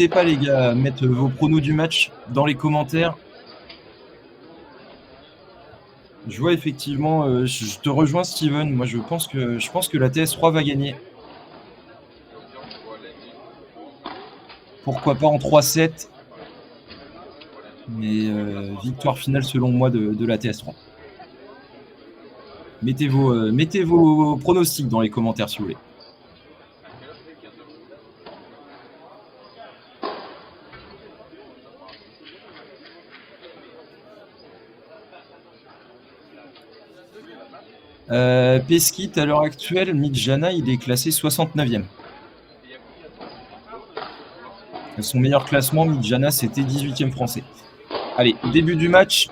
N'hésitez pas les gars à mettre vos pronos du match dans les commentaires. Je vois effectivement, je te rejoins Steven, moi je pense que la TS3 va gagner. Pourquoi pas en 3-7, mais victoire finale selon moi de la TS3. Mettez vos pronostics dans les commentaires si vous voulez. Peskit, à l'heure actuelle, Midjana, il est classé 69e. Son meilleur classement, Midjana, c'était 18e français. Allez, début du match.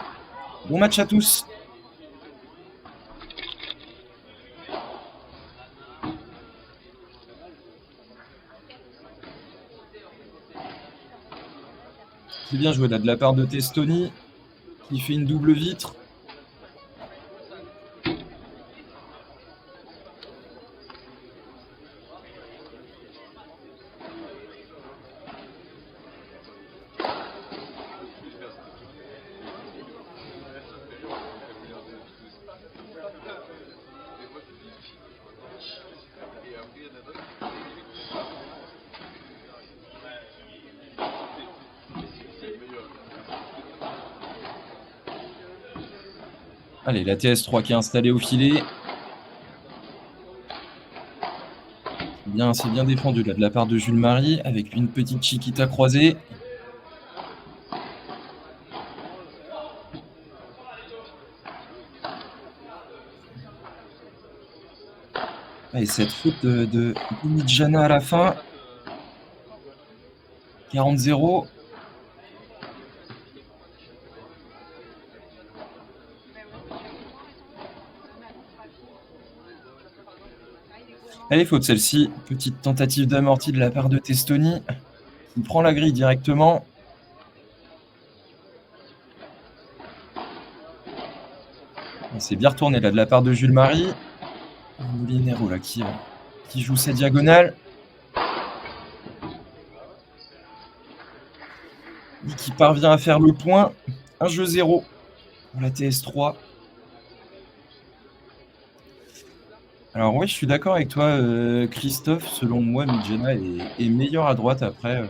Bon match à tous. C'est bien joué là de la part de Testoni, qui fait une double vitre. Allez, la TS3 qui est installée au filet. C'est bien défendu là de la part de Jules Marie, avec une petite chiquita croisée. Allez, cette faute de Midjana à la fin. 40-0. Allez, faute celle-ci. Petite tentative d'amorti de la part de Testoni. Il prend la grille directement. C'est bien retourné là de la part de Jules Marie. Molinero là qui joue sa diagonale. Et qui parvient à faire le point. Un jeu 0 pour la TS3. Alors oui, je suis d'accord avec toi, Christophe. Selon moi, Midjana est meilleur à droite après.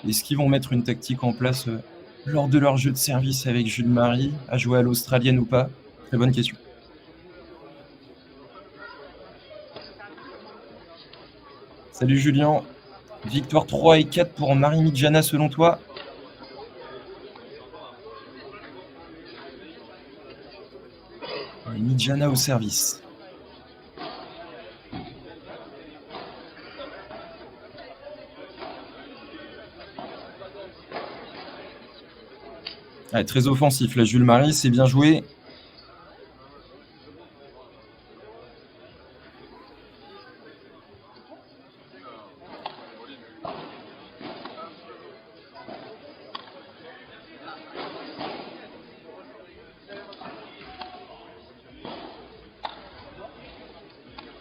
Est-ce qu'ils vont mettre une tactique en place lors de leur jeu de service avec Jules Marie, à jouer à l'australienne ou pas? Très bonne question. Salut Julien. Victoire 3 et 4 pour Marie Midjana selon toi? Et Midjana au service. Ouais, très offensif là, Jules Marie, c'est bien joué.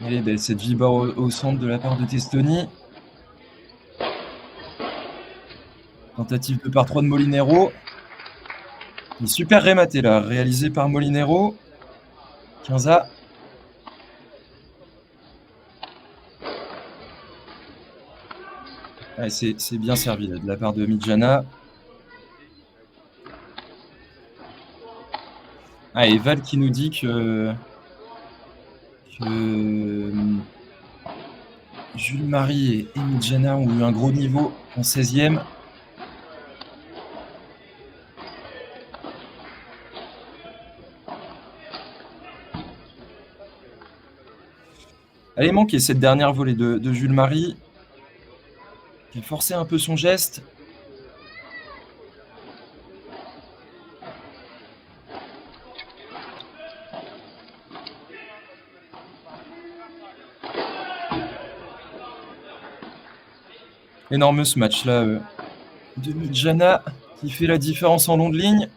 Elle est belle cette Vibar au centre de la part de Testoni. Tentative de par 3 de Molinero. Et super rématé là, réalisé par Molinero. 15A. Ouais, c'est bien servi là, de la part de Midjana. Ah, et Val qui nous dit que Jules Marie et Midjana ont eu un gros niveau en 16e. Elle est manquée cette dernière volée de Jules Marie, qui a forcé un peu son geste. Énorme ce match-là de Midjana qui fait la différence en long de ligne.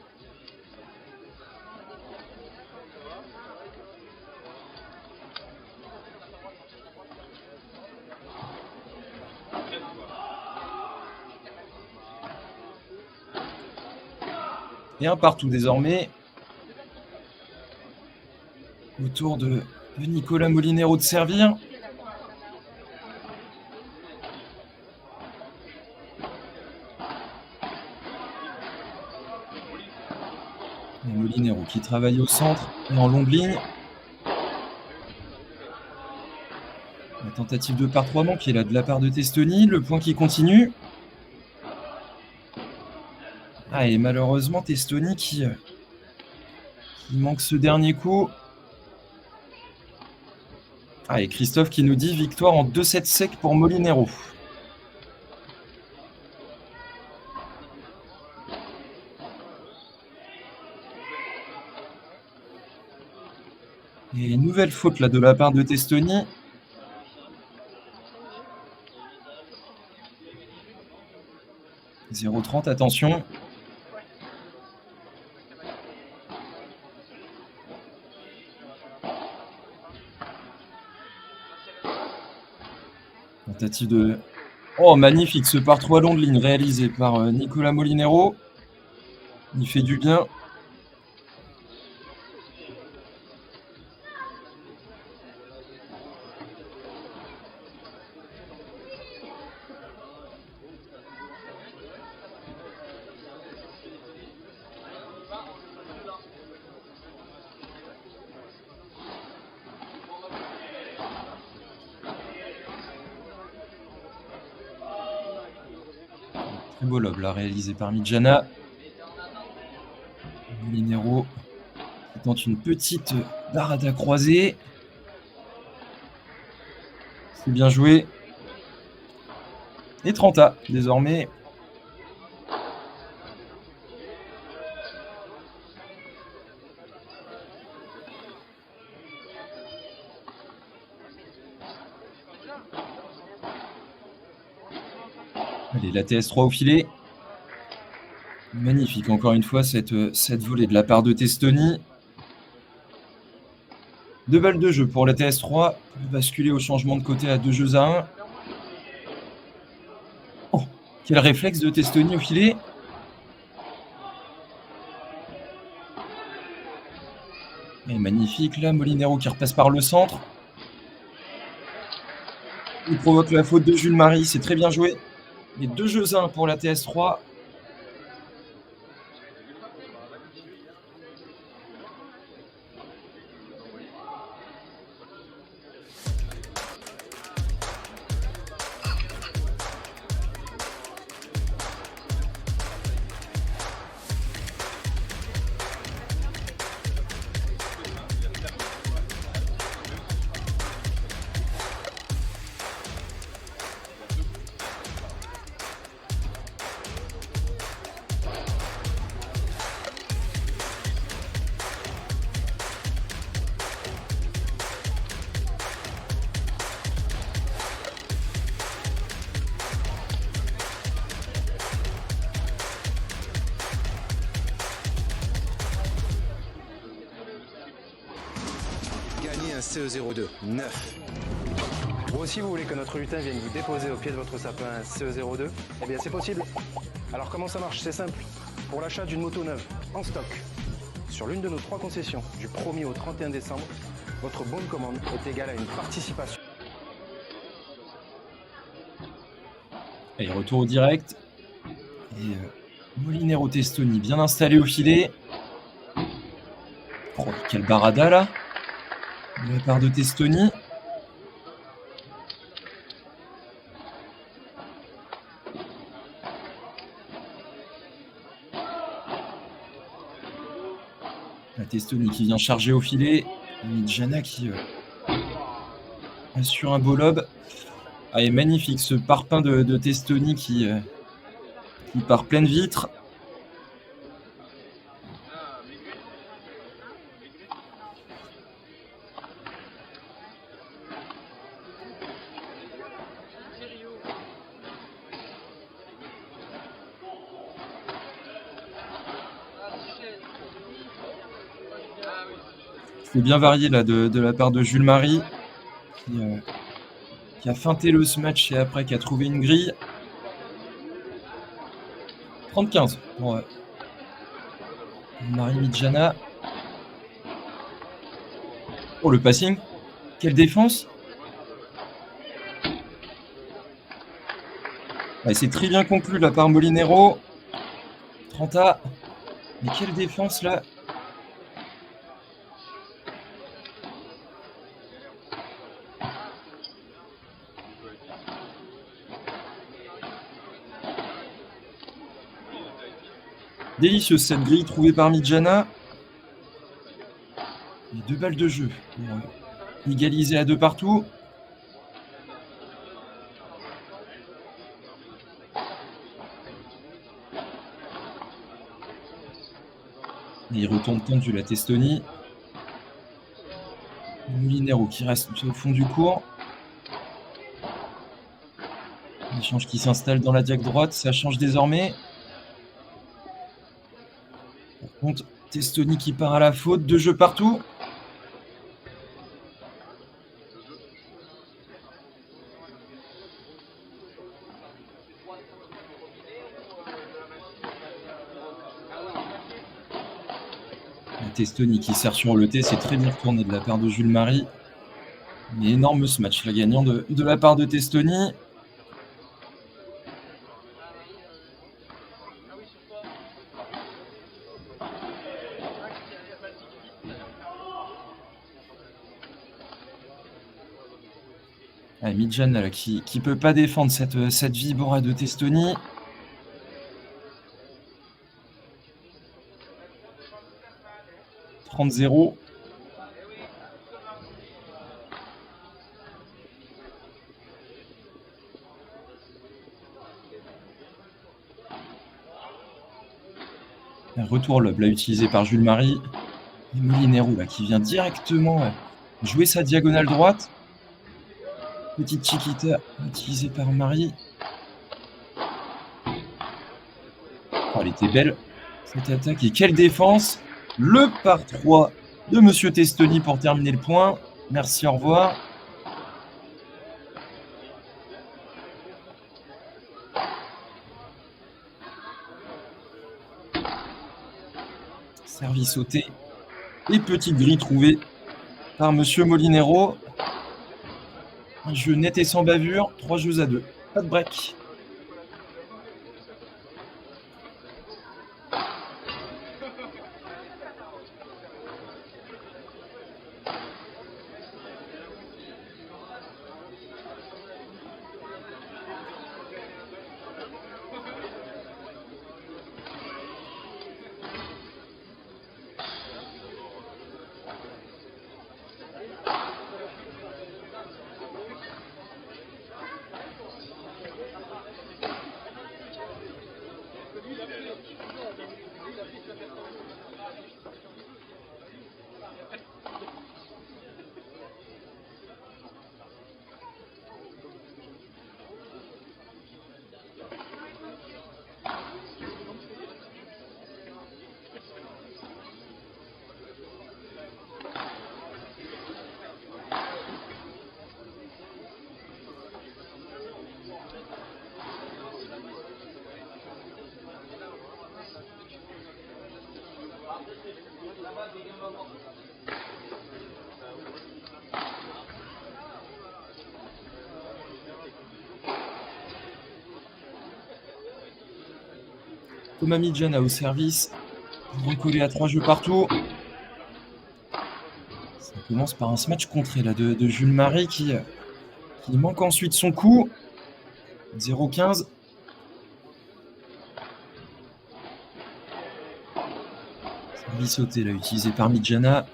Et un partout désormais. Autour de Nicolas Molinero de servir. Et Molinero qui travaille au centre et en longue ligne. La tentative de par 3 manque est là de la part de Testoni. Le point qui continue. Ah, et malheureusement, Testoni qui manque ce dernier coup. Ah, et Christophe qui nous dit victoire en 2-7 sec pour Molinero. Et une nouvelle faute là de la part de Testoni. « 0-30, attention. Tentative de... Oh, magnifique, ce par 3 long de ligne réalisé par Nicolas Molinero. Il fait du bien. Très beau lob là réalisé par Midjana. Molinero qui tente une petite barre à croisée. C'est bien joué. Et 30A désormais. Allez, la TS3 au filet. Magnifique encore une fois cette volée de la part de Testoni. 2 balles de jeu pour la TS3. Basculer au changement de côté à 2 jeux à 1. Oh, quel réflexe de Testoni au filet. Et magnifique là, Molinero qui repasse par le centre. Il provoque la faute de Jules Marie, c'est très bien joué. Les 2 jeux à 1 pour la TS3. Gagner un CE02, 9. Vous aussi, vous voulez que notre lutin vienne vous déposer au pied de votre sapin un CE02? Eh bien, c'est possible. Alors, comment ça marche? C'est simple. Pour l'achat d'une moto neuve, en stock, sur l'une de nos 3 concessions, du 1er au 31 décembre, votre bon de commande est égal à une participation. Allez, retour au direct. Et Molinero Testoni bien installé au filet. Oh, quelle barada là de la part de Testoni. La Testoni qui vient charger au filet. Midjana qui assure un beau lob. Ah, et magnifique ce parpaing de Testoni qui part pleine vitre. C'est bien varié là de la part de Jules Marie qui a feinté le match et après qui a trouvé une grille. 30-15 pour Marie Midjana. Oh, le passing. Quelle défense. Ouais, c'est très bien conclu là par Molinero. 30A. Mais quelle défense là. Délicieuse cette grille trouvée par Midjana. Et 2 balles de jeu. Égalisé à 2 partout. Et il retombe tendu la Testoni. Molinero qui reste au fond du court. L'échange qui s'installe dans la diague droite, ça change désormais. Par contre, Testoni qui part à la faute, 2 jeux partout. Testoni qui sert sur le T, c'est très bien retourné de la part de Jules Marie. Mais énorme ce match, la gagnant de la part de Testoni. Ah, Midjana là, qui peut pas défendre cette Vibora de Testoni. « 30-0. Un retour lob là utilisé par Jules Marie. Et Molinero là qui vient directement jouer sa diagonale droite. Petite chiquita utilisée par Marie. Oh, elle était belle cette attaque et quelle défense. Le par 3 de Monsieur Testoni pour terminer le point. Merci, au revoir. Service sauté et petite grille trouvée par Monsieur Molinero. Un jeu net et sans bavure, 3 jeux à 2. Pas de break. Thomas Midjana au service. Recollé à 3 jeux partout. Ça commence par un smash contré là, de Jules Marie qui manque ensuite son coup. 0-15. Service sauté là, utilisé par Midjana.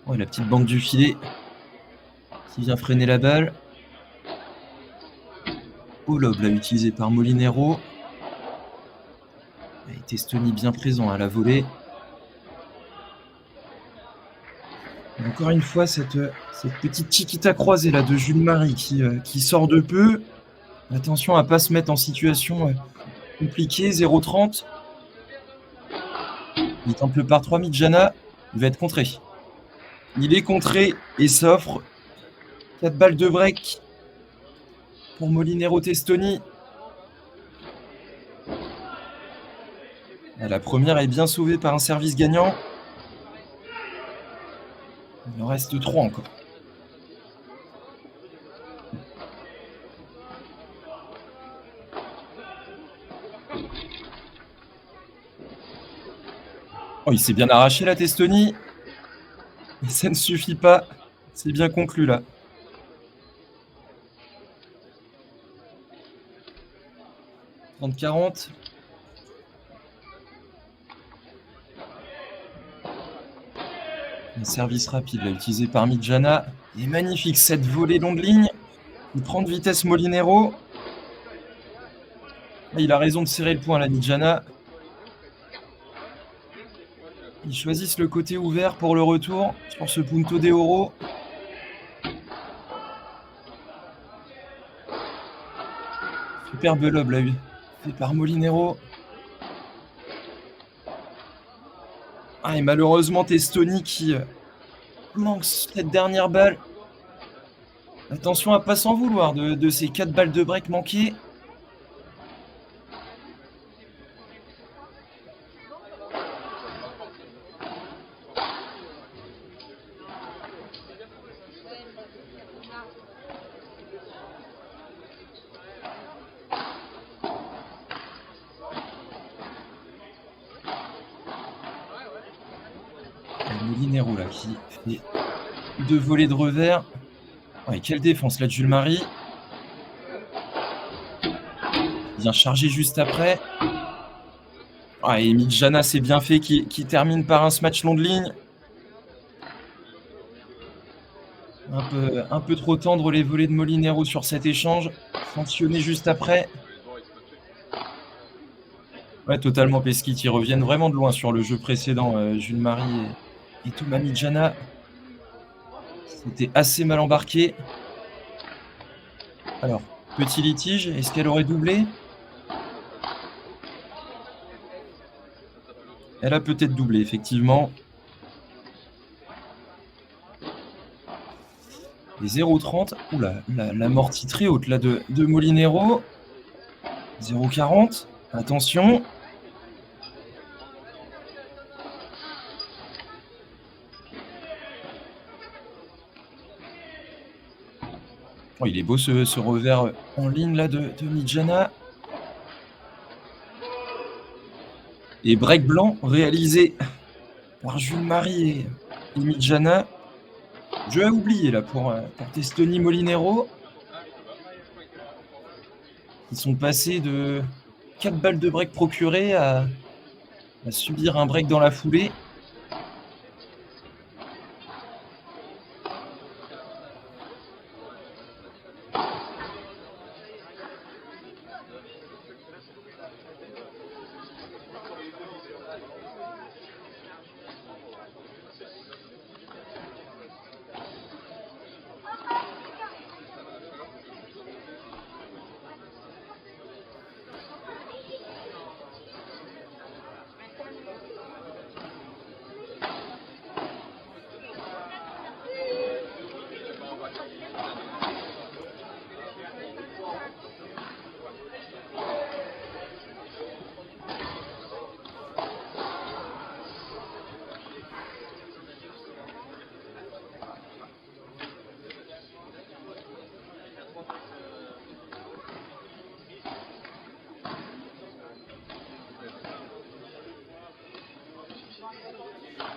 Oh, la petite banque du filet qui vient freiner la balle. Au lob là, utilisé par Molinero. Et Testoni bien présent à la volée. Et encore une fois, cette petite chiquita croisée là de Jules Marie qui sort de peu. Attention à ne pas se mettre en situation compliquée. 0-30. Il tente le par 3 Midjana. Il va être contré. Il est contré et s'offre 4 balles de break pour Molinero Testoni. La première est bien sauvée par un service gagnant. Il en reste 3 encore. Oh, il s'est bien arraché la Testonie. Mais ça ne suffit pas. C'est bien conclu là. 30-40. Un service rapide là, utilisé par Mijana. Et magnifique, cette volée longue ligne. Il prend de vitesse Molinero. Il a raison de serrer le point là, Mijana. Ils choisissent le côté ouvert pour le retour sur ce Punto de Oro. Superbe lob là, fait par Molinero. Ah, et malheureusement, Testoni qui manque cette dernière balle. Attention à ne pas s'en vouloir de ces 4 balles de break manquées. Molinero là qui fait 2 volées de revers. Ouais, quelle défense là de Jules Marie. Il vient charger juste après. Ah, et Mijana c'est bien fait qui termine par un smash long de ligne. Un peu trop tendre les volées de Molinero sur cet échange. Sanctionné juste après. Ouais, totalement Pesquit. Ils reviennent vraiment de loin sur le jeu précédent, Jules Marie et Thomas Mijana. C'était assez mal embarqué. Alors, petit litige, est-ce qu'elle aurait doublé? Elle a peut-être doublé, effectivement. Et 0,30. Oula, l'amorti très haute là de Molinero. 0,40. Attention. Oh, il est beau ce revers en ligne là de Mijana. Et break blanc réalisé par Jules Marie et Mijana. Jeu à oublier là pour Testoni Molinero. Ils sont passés de 4 balles de break procurées à subir un break dans la foulée.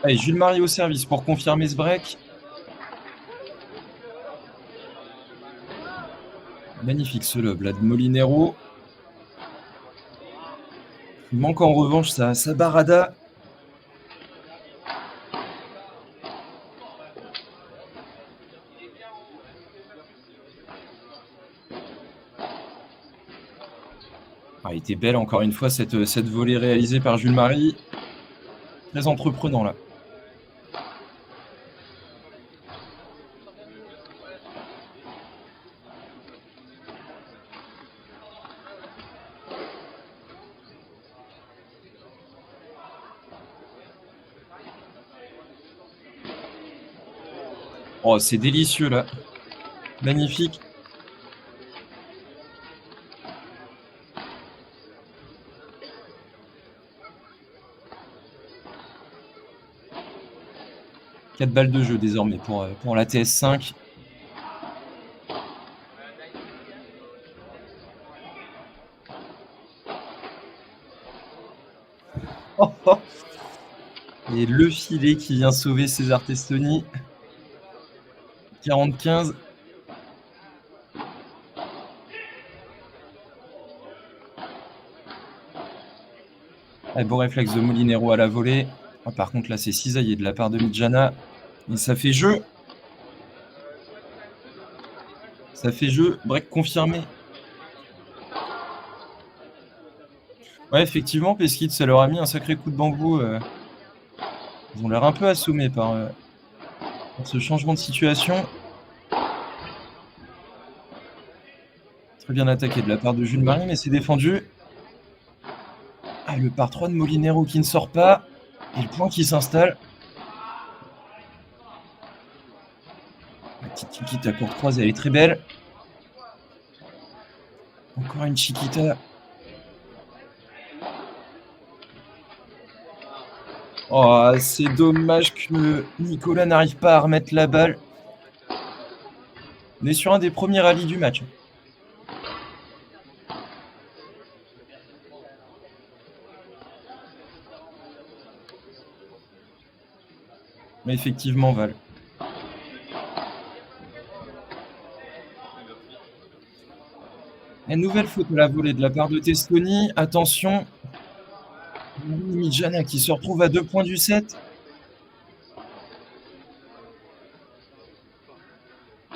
Allez, Jules Marie au service pour confirmer ce break. Magnifique ce lob là de Molinero. Il manque en revanche sa barada. Ah, elle était belle encore une fois cette volée réalisée par Jules Marie. Très entreprenant là. Oh, c'est délicieux là. Magnifique. 4 balles de jeu désormais pour la TS5. Oh, oh. Et le filet qui vient sauver César Testoni. 40-15. Beau réflexe de Molinero à la volée. Oh, par contre, là, c'est cisaillé de la part de Mijana. Et ça fait jeu. Ça fait jeu. Break confirmé. Ouais, effectivement, Pesquid, ça leur a mis un sacré coup de bambou. Ils ont l'air un peu assommés par ce changement de situation. Très bien attaqué de la part de Jules Marie, mais c'est défendu. Ah, le par 3 de Molinero qui ne sort pas. Et le point qui s'installe. La petite Chiquita courte croise, elle est très belle. Encore une Chiquita. Oh, c'est dommage que Nicolas n'arrive pas à remettre la balle. On est sur un des premiers rallyes du match. Mais effectivement, Val. Une nouvelle faute à la volée de la part de Testoni. Attention. Mijana qui se retrouve à 2 points du set.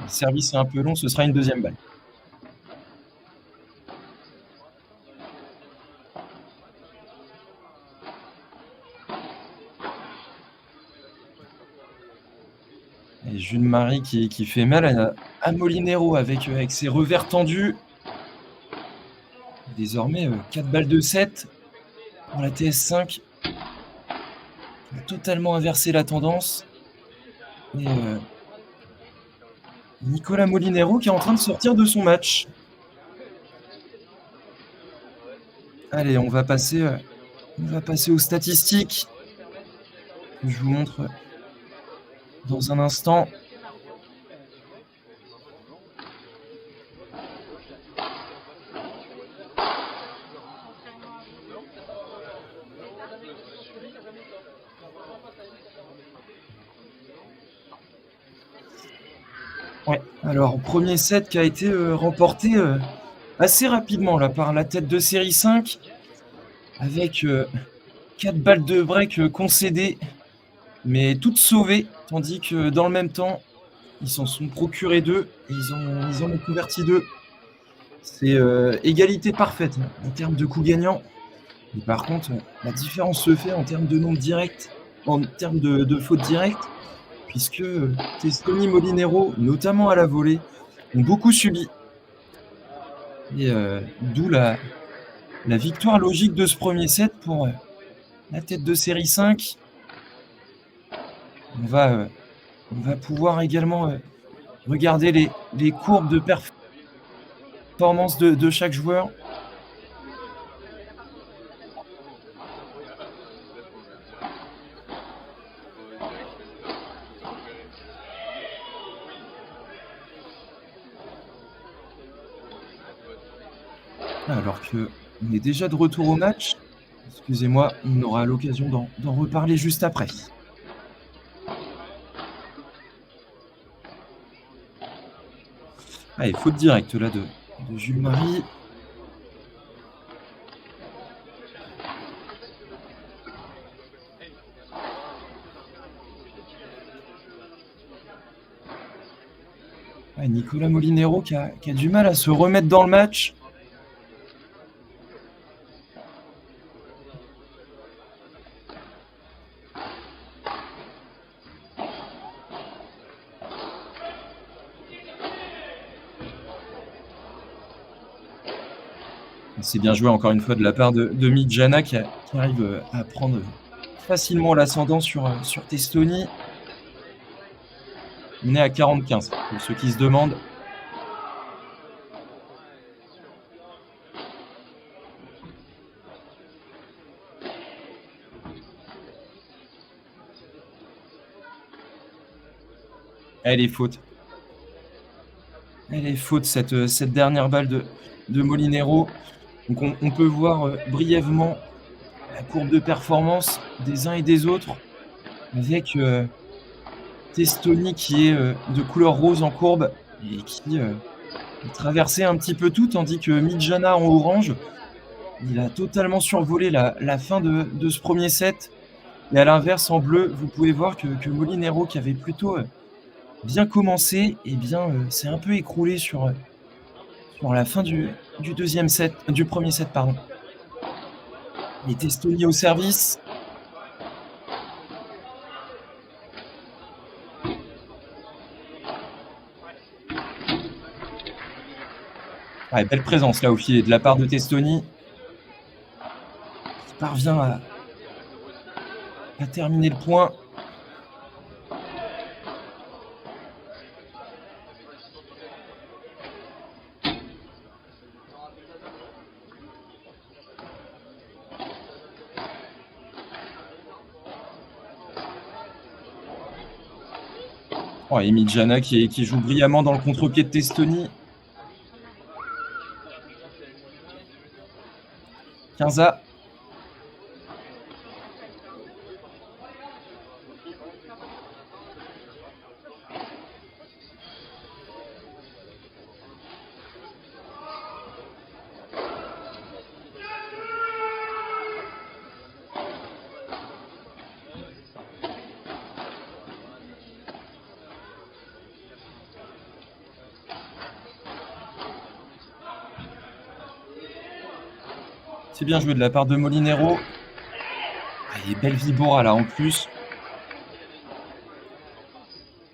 Le service est un peu long, ce sera une deuxième balle. Et Jules Marie qui fait mal à Molinero avec ses revers tendus. Désormais, 4 balles de 7 pour la TS5. On a totalement inversé la tendance. Et Nicolas Molinero qui est en train de sortir de son match. Allez, on va passer aux statistiques. Je vous montre dans un instant. Ouais, alors premier set qui a été remporté assez rapidement là, par la tête de série 5 avec 4 balles de break concédées, mais toutes sauvées, tandis que dans le même temps, ils s'en sont procurés 2 et ils en ont converti 2. C'est égalité parfaite en termes de coups gagnants. Mais par contre, la différence se fait en termes de nombre direct, en termes de fautes directes, puisque Testoni, Molinero, notamment à la volée, ont beaucoup subi. Et d'où la victoire logique de ce premier set pour la tête de série 5. On va pouvoir également regarder les courbes de performance de chaque joueur. Alors qu'on est déjà de retour au match. Excusez-moi, on aura l'occasion d'en reparler juste après. Allez, faute directe là de Jules Marie. Nicolas Molinero qui a du mal à se remettre dans le match. C'est bien joué encore une fois de la part de Mijana qui arrive à prendre facilement l'ascendant sur Testoni. On est à 40-15 pour ceux qui se demandent. Elle est faute. Elle est faute cette dernière balle de Molinero. Donc on peut voir, brièvement la courbe de performance des uns et des autres avec, Testoni qui est, de couleur rose en courbe et qui, a traversé un petit peu tout, tandis que Midjana en orange, il a totalement survolé la fin de ce premier set et à l'inverse en bleu, vous pouvez voir que Molinero qui avait plutôt, bien commencé et bien, s'est un peu écroulé sur la fin du 2e set du premier set, pardon. Et Testoni au service. Ouais, belle présence là au filet de la part de Testoni. Qui parvient à terminer le point. Oh, et Midjana qui joue brillamment dans le contre-pied de Testoni. 15-A. C'est bien joué de la part de Molinero. Ah, et belle Vibora là en plus.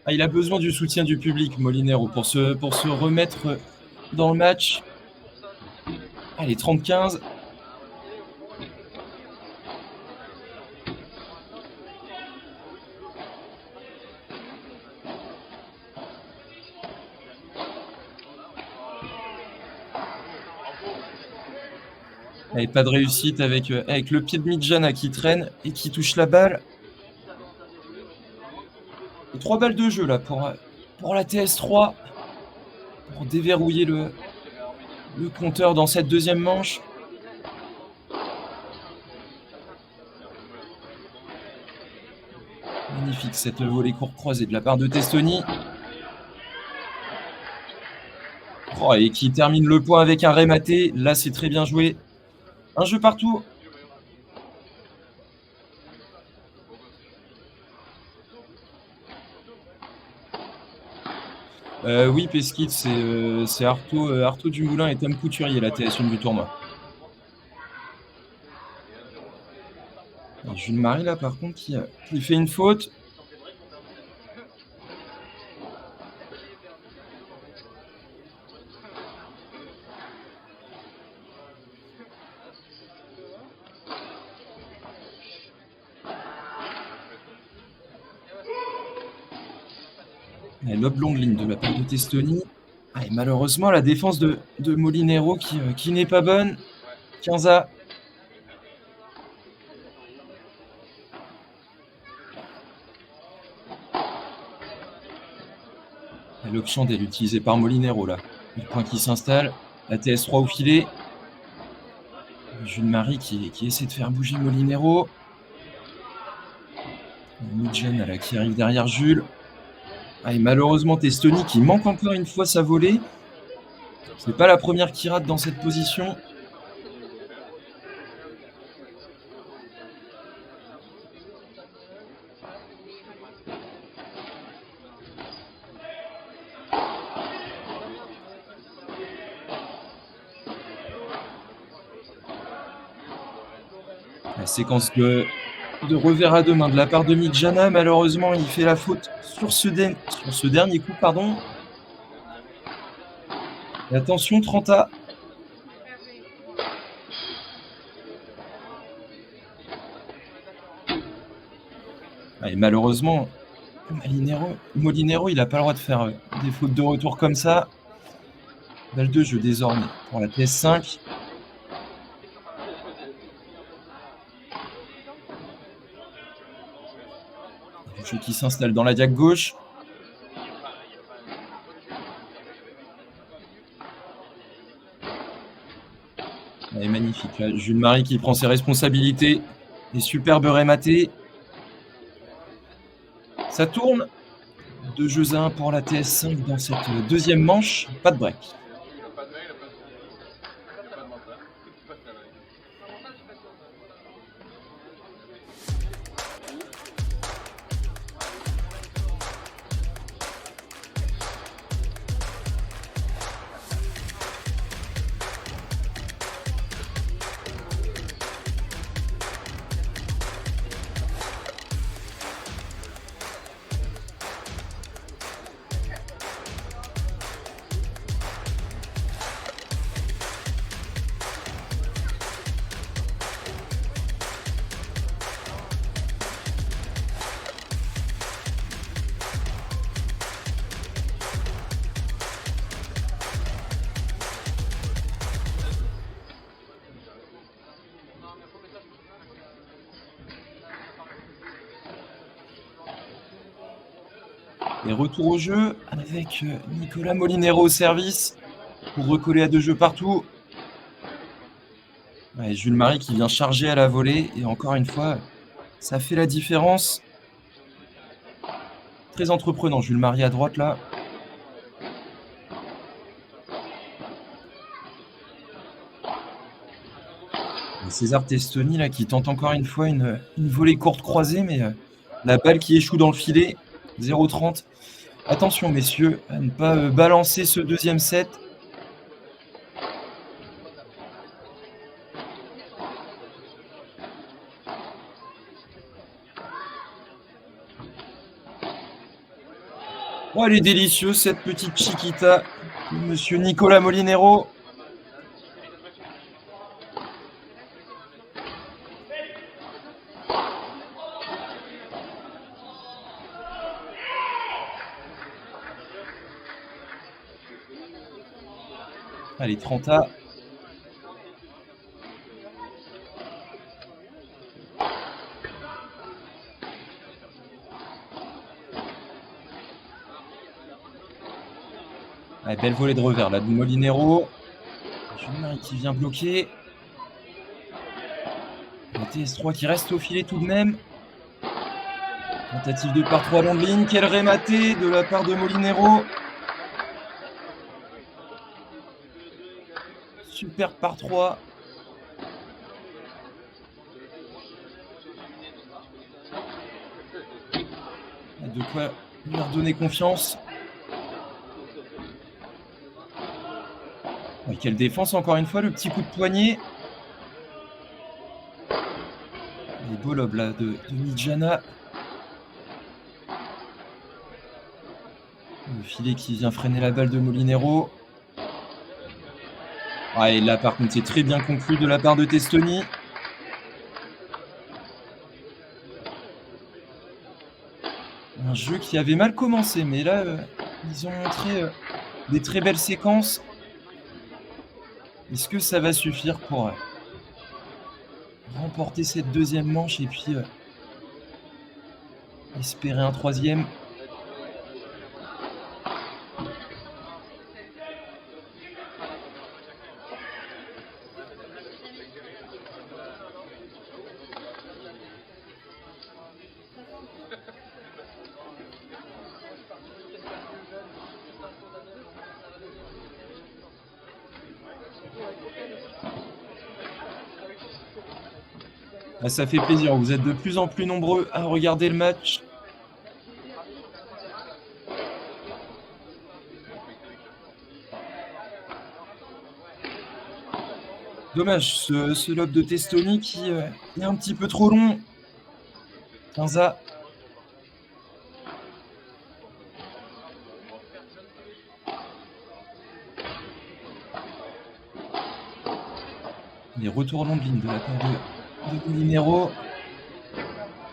Ah, il a besoin du soutien du public, Molinero, pour se remettre dans le match. Allez, 30-15. Allez, pas de réussite avec le pied de Midjana qui traîne et qui touche la balle. Et 3 balles de jeu là pour la TS3. Pour déverrouiller le compteur dans cette deuxième manche. Magnifique cette volée court croisée de la part de Testoni. Oh, et qui termine le point avec un rématé. Là, c'est très bien joué. Un jeu partout. Oui, Pesquit, c'est Artaud Dumoulin et Tom Couturier, la TS1 du tournoi. Et Jules Marie, là, par contre, qui fait une faute. Et lobe longue ligne de la part de Testoni. Ah, et malheureusement, la défense de Molinero qui n'est pas bonne. 15-A. L'option d'elle utilisée par Molinero là. Le point qui s'installe. La TS3 au filet. Jules Marie qui essaie de faire bouger Molinero. Midjana là qui arrive derrière Jules. Ah, et malheureusement Testoni qui manque encore une fois sa volée. C'est pas la première qui rate dans cette position. La séquence de revers à deux mains de la part de Midjana. Malheureusement, il fait la faute sur ce dernier coup, pardon. Et attention, 30-A. Ah, et malheureusement, Molinero, il n'a pas le droit de faire des fautes de retour comme ça. Balle de jeu désormais pour la PS5. Le jeu qui s'installe dans la diague gauche. Elle est magnifique. Là, Jules Marie qui prend ses responsabilités. Et superbe rématé. Ça tourne. 2 jeux à 1 pour la TS5 dans cette deuxième manche. Pas de break. Et retour au jeu avec Nicolas Molinero au service pour recoller à 2 jeux partout. Ouais, Jules Marie qui vient charger à la volée. Et encore une fois, ça fait la différence. Très entreprenant, Jules Marie à droite là. Et César Testoni là qui tente encore une fois une volée courte croisée, mais la balle qui échoue dans le filet. 0,30. Attention messieurs à ne pas balancer ce deuxième set. Oh, elle est délicieuse cette petite chiquita de monsieur Nicolas Molinero. Allez, 30A. Allez, belle volée de revers là de Molinero. Jules Marie qui vient bloquer. La TS3 qui reste au filet tout de même. Tentative de par 3 longue ligne. Quel rématé de la part de Molinero. Super par 3. De quoi lui redonner confiance. Ouais, quelle défense encore une fois, le petit coup de poignet. Les beaux lobes là de Mijana. Le filet qui vient freiner la balle de Molinero. Ouais, là par contre c'est très bien conclu de la part de Testoni. Un jeu qui avait mal commencé, mais là ils ont montré des très belles séquences. Est-ce que ça va suffire pour remporter cette deuxième manche et puis espérer un troisième? Ah, ça fait plaisir, vous êtes de plus en plus nombreux à regarder le match. Dommage, ce lob de Testoni qui est un petit peu trop long. 15A. Les retours longs de ligne de la part de Molinero.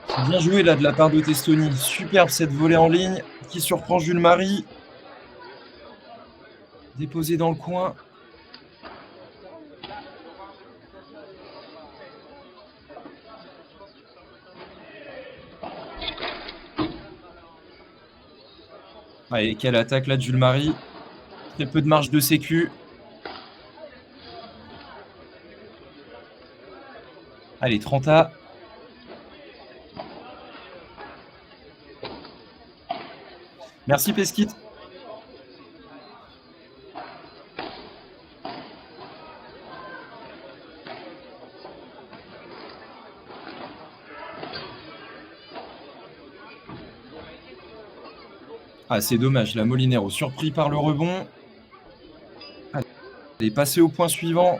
C'est bien joué là de la part de Testoni. Superbe cette volée en ligne qui surprend Jules Marie. Déposé dans le coin. Allez, quelle attaque là de Jules Marie. Très peu de marge de sécu. Allez, 30A. Merci Pesquit. Ah, c'est dommage, la Molinero surpris par le rebond. Elle est passée au point suivant.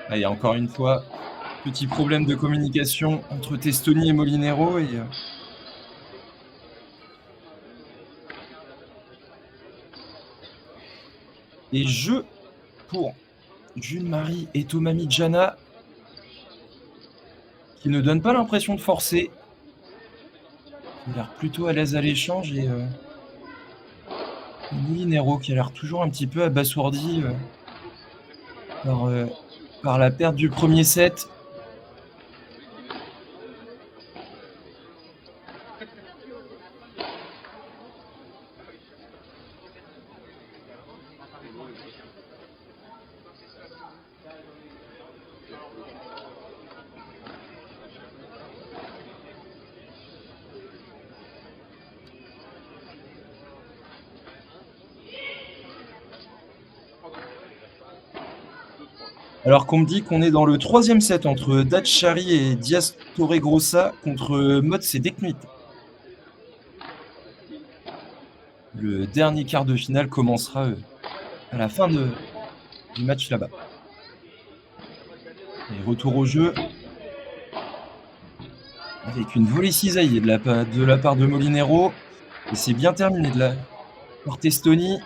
Allez, encore une fois, petit problème de communication entre Testoni et Molinero. Et jeu pour Jules Marie et Thomas Midjana, qui ne donnent pas l'impression de forcer. Il a l'air plutôt à l'aise à l'échange et Molinero qui a l'air toujours un petit peu abasourdi par la perte du premier set. Alors qu'on me dit qu'on est dans le troisième set entre Dachary et Diaz Torregrossa contre Mots et Dekmit. Le dernier quart de finale commencera à la fin du match là-bas. Et retour au jeu avec une volée cisaillée de la part de Molinero. Et c'est bien terminé de la part Testoni.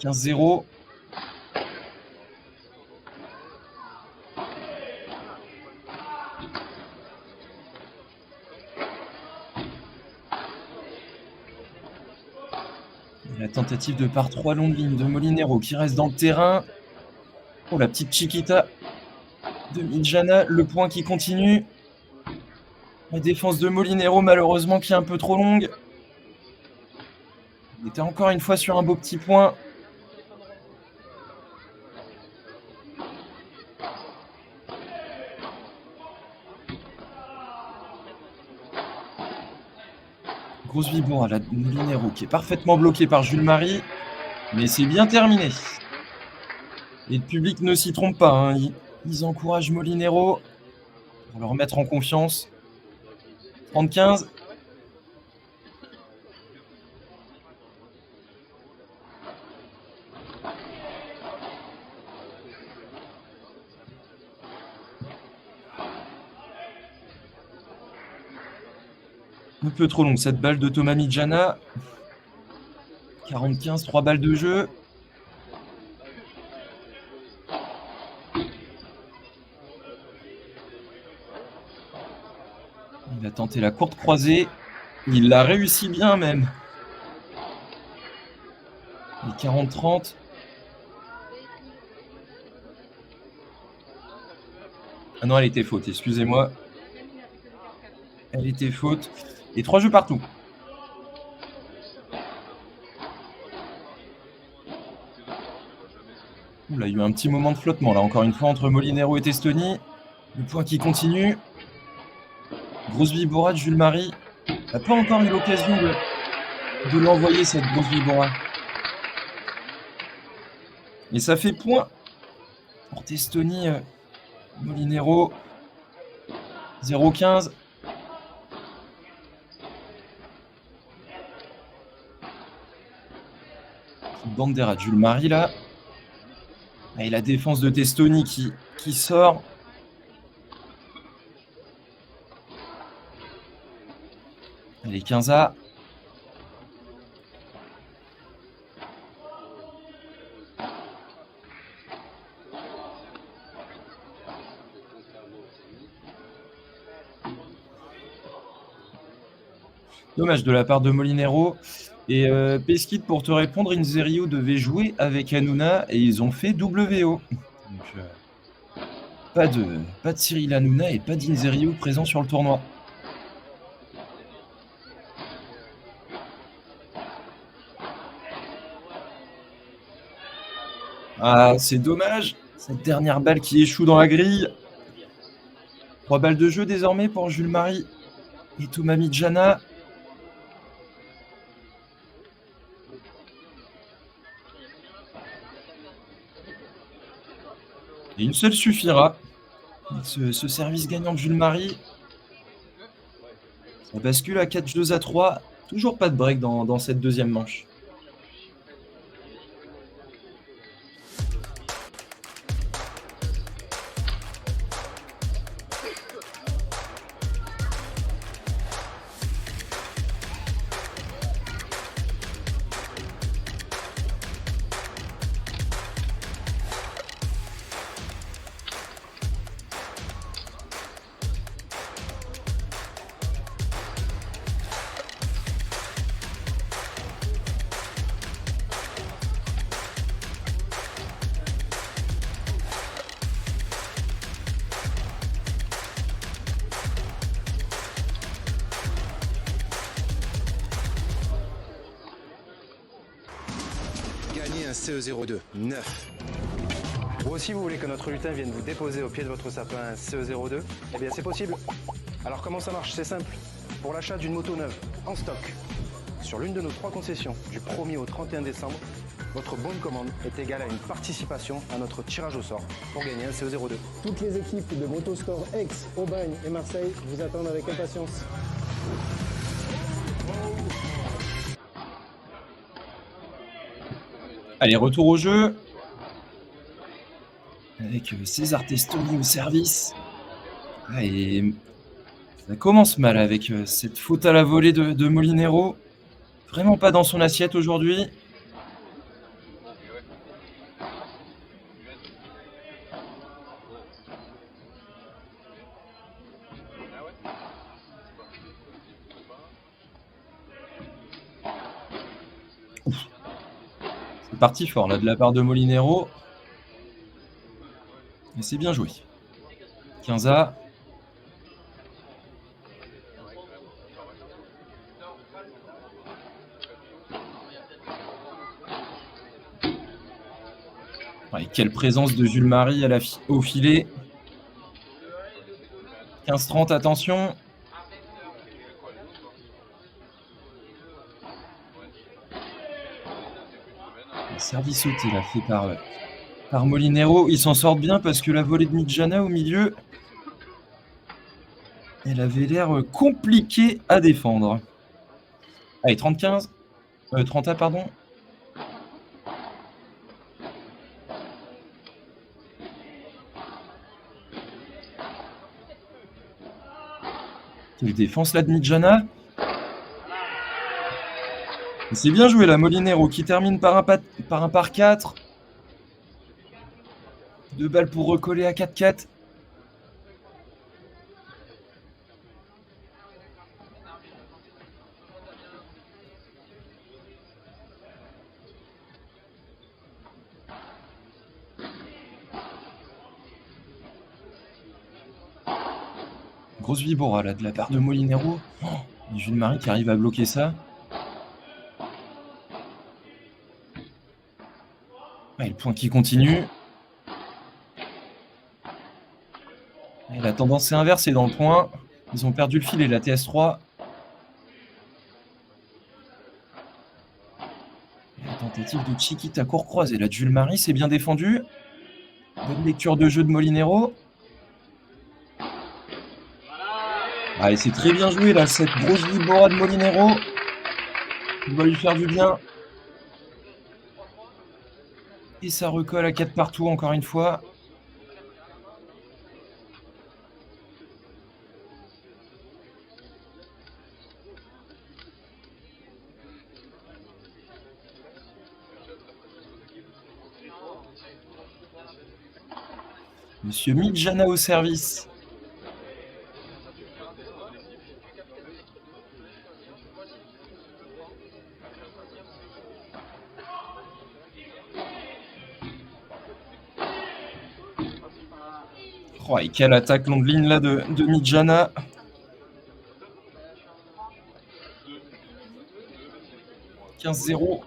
15-0. La tentative de par 3 longues lignes de Molinero qui reste dans le terrain. Oh, la petite Chiquita de Midjana. Le point qui continue. La défense de Molinero, malheureusement, qui est un peu trop longue. Il était encore une fois sur un beau petit point. Grosse vibron à la Molinero qui est parfaitement bloqué par Jules Marie. Mais c'est bien terminé. Et le public ne s'y trompe pas. Hein. Ils encouragent Molinero pour le remettre en confiance. 30-15. Un peu trop long cette balle de Thomas Midjana. 40-15, 3 balles de jeu. Il a tenté la courte croisée. Il l'a réussi bien même. Et 40-30. Ah non, elle était faute, excusez-moi. Elle était faute. Et 3 jeux partout. Ouh, là, il y a eu un petit moment de flottement, là, encore une fois, entre Molinero et Testoni. Le point qui continue. Grosse vibora de Jules Marie. Il n'a pas encore eu l'occasion de l'envoyer, cette grosse vibora. Et ça fait point pour Testoni. Molinero. 0-15. Bandera de Jules Marie là. Et la défense de Testoni qui sort. Allez, 15A. Dommage de la part de Molinero. Et Pesquit, pour te répondre, Inzerio devait jouer avec Hanouna et ils ont fait WO. Donc, pas de Cyril Hanouna et pas d'Inzerio présent sur le tournoi. Ah, c'est dommage. Cette dernière balle qui échoue dans la grille. 3 balles de jeu désormais pour Jules Marie et Thomas Midjana. Et une seule suffira. Ce service gagnant de Jules Marie. Ça bascule à 4-2-3. Toujours pas de break dans cette deuxième manche. Gagnez un CE02 9. Vous aussi, vous voulez que notre lutin vienne vous déposer au pied de votre sapin un CE02? Eh bien, c'est possible. Alors, comment ça marche? C'est simple. Pour l'achat d'une moto neuve, en stock, sur l'une de nos 3 concessions, du 1er au 31 décembre, votre bonne commande est égale à une participation à notre tirage au sort pour gagner un CE02. Toutes les équipes de Motosport Aix, Aubagne et Marseille vous attendent avec impatience. Allez, retour au jeu. Avec César Testoni au service. Ah, et ça commence mal avec cette faute à la volée de Molinero. Vraiment pas dans son assiette aujourd'hui. C'est parti fort là de la part de Molinero. Et c'est bien joué. 15A. Ouais, quelle présence de Jules Marie au filet. 15-30, attention. Le service sauté là fait par Molinero. Ils s'en sortent bien parce que la volée de Midjana au milieu, elle avait l'air compliquée à défendre. Allez, 30-15. 30A, pardon. Quelle défense là de Midjana. C'est bien joué là, Molinero qui termine par un par 4. 2 balles pour recoller à 4-4. Grosse vibora là de la part de Molinero. Oh, et Jules Marie qui arrive à bloquer ça. Ouais, le point qui continue. Et la tendance est inversée dans le point. Ils ont perdu le fil et la TS3. Et la tentative de Chiquita court croisée. Là de Jules Marie, c'est bien défendu. Bonne lecture de jeu de Molinero. Ah, et c'est très bien joué là, cette grosse vibora de Molinero. Il va lui faire du bien. Et ça recolle à 4 partout encore une fois. Monsieur Midjana au service. Oh, et quelle attaque longue ligne là de Midjana. « 15-0.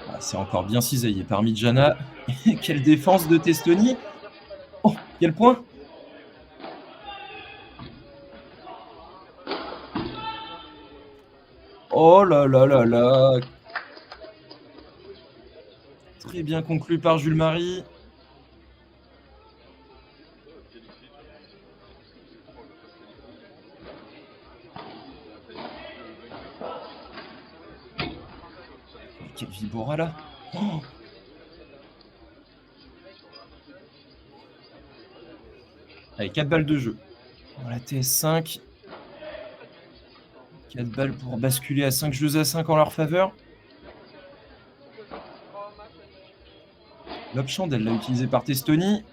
Ah, c'est encore bien cisaillé par Mijana. Quelle défense de Testoni. Oh, quel point. Oh là là là là. Très bien conclu par Jules Marie. Quel Vibora là. Oh. Allez, 4 balles de jeu. Dans la TS5. 4 balles pour basculer à 5 jeux à 5 en leur faveur. L'option, elle l'a utilisé par Testoni.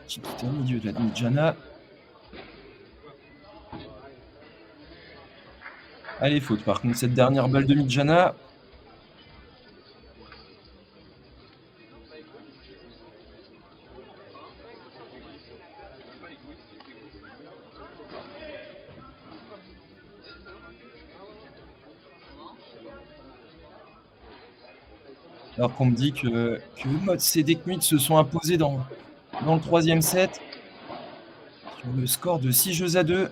Qui est au milieu de la Mijana. Allez, faute par contre, cette dernière balle de Mijana. Alors qu'on me dit que Mots et Dekmut se sont imposés dans le troisième set. Sur le score de 6 jeux à 2.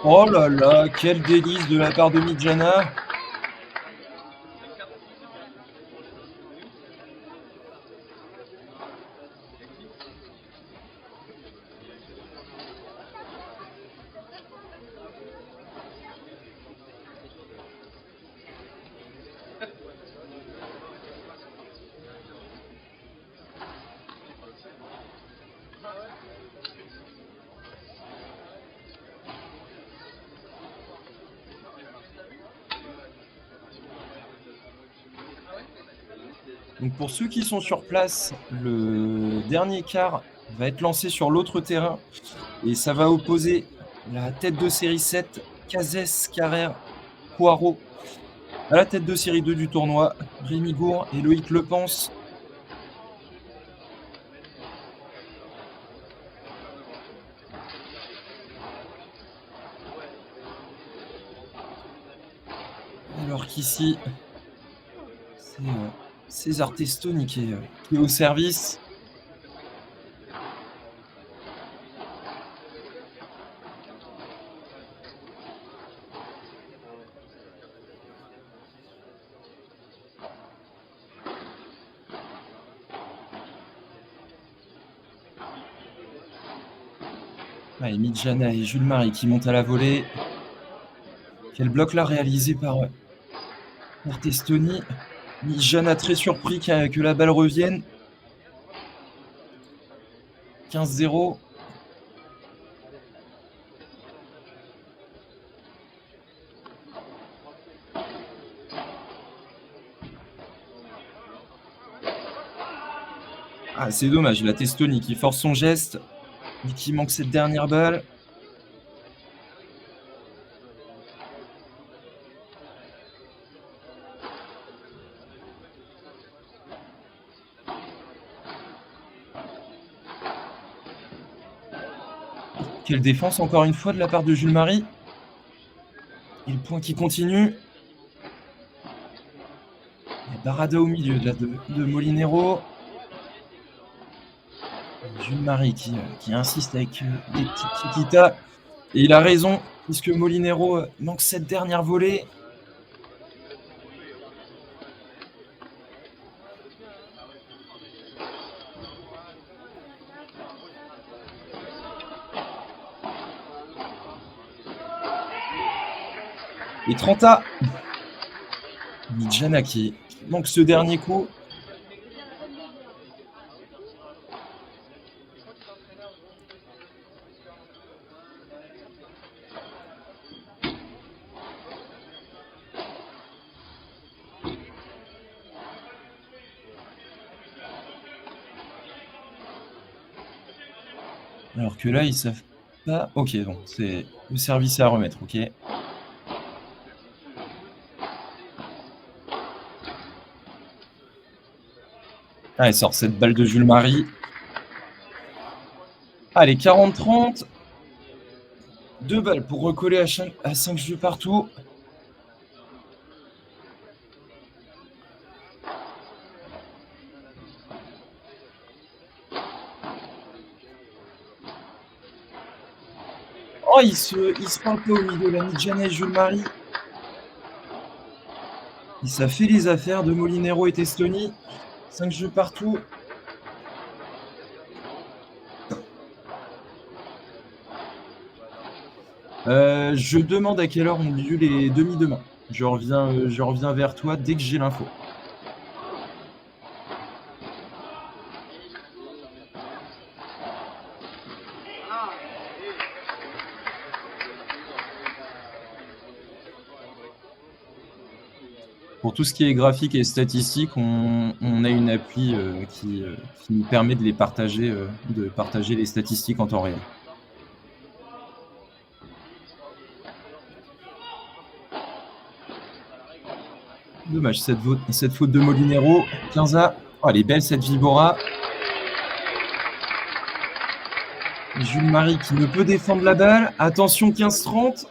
Oh là là, quel délice de la part de Mijana. Donc pour ceux qui sont sur place, le dernier quart va être lancé sur l'autre terrain et ça va opposer la tête de série 7, Cazès, Carrère, Poirot, à la tête de série 2 du tournoi, Rémi Gour et Loïc Lepens. Alors qu'ici, c'est César Testoni qui est au service. Et Mijana et Jules Marie qui montent à la volée. Quel bloc là réalisé par Testoni. Mijana très surpris que la balle revienne. 15-0. Ah, c'est dommage, la Testoni qui force son geste, mais qui manque cette dernière balle. Quelle défense encore une fois de la part de Jules Marie. Et le point qui continue. Et Barada au milieu là, de Molinero. Jules Marie qui insiste avec des petites chiquitas. Et il a raison, puisque Molinero manque cette dernière volée. Et 30A. Mijana qui manque ce dernier coup. Alors que là, ils savent pas. Ok, donc c'est le service à remettre, ok. Ah, elle sort cette balle de Jules Marie. Allez, 40-30. 2 balles pour recoller à 5 jeux partout. Oh, il se parle pas au milieu, la Midjana et Jules Marie. Et ça fait les affaires de Molinero et Testoni. 5 jeux partout. Je demande à quelle heure ont lieu les demi demain. Je reviens vers toi dès que j'ai l'info. Pour tout ce qui est graphique et statistique, on a une appli qui nous permet de partager les statistiques en temps réel. Dommage, cette faute de Molinero. 15A. Oh, elle est belle cette Vibora. Jules Marie qui ne peut défendre la balle. Attention, 15-30.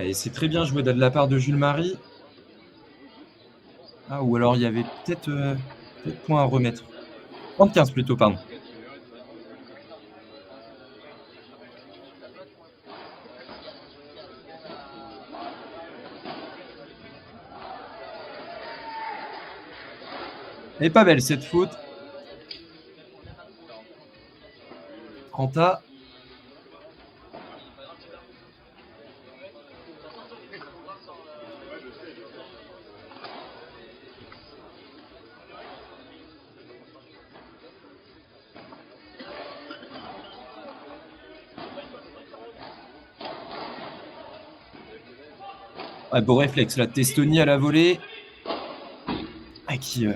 Et c'est très bien joué de la part de Jules Marie. Ah, ou alors il y avait peut-être point à remettre. 30-15 plutôt, pardon. Elle est pas belle cette faute. 30A. Ah, beau réflexe, là, Testoni à la volée. Ah, qui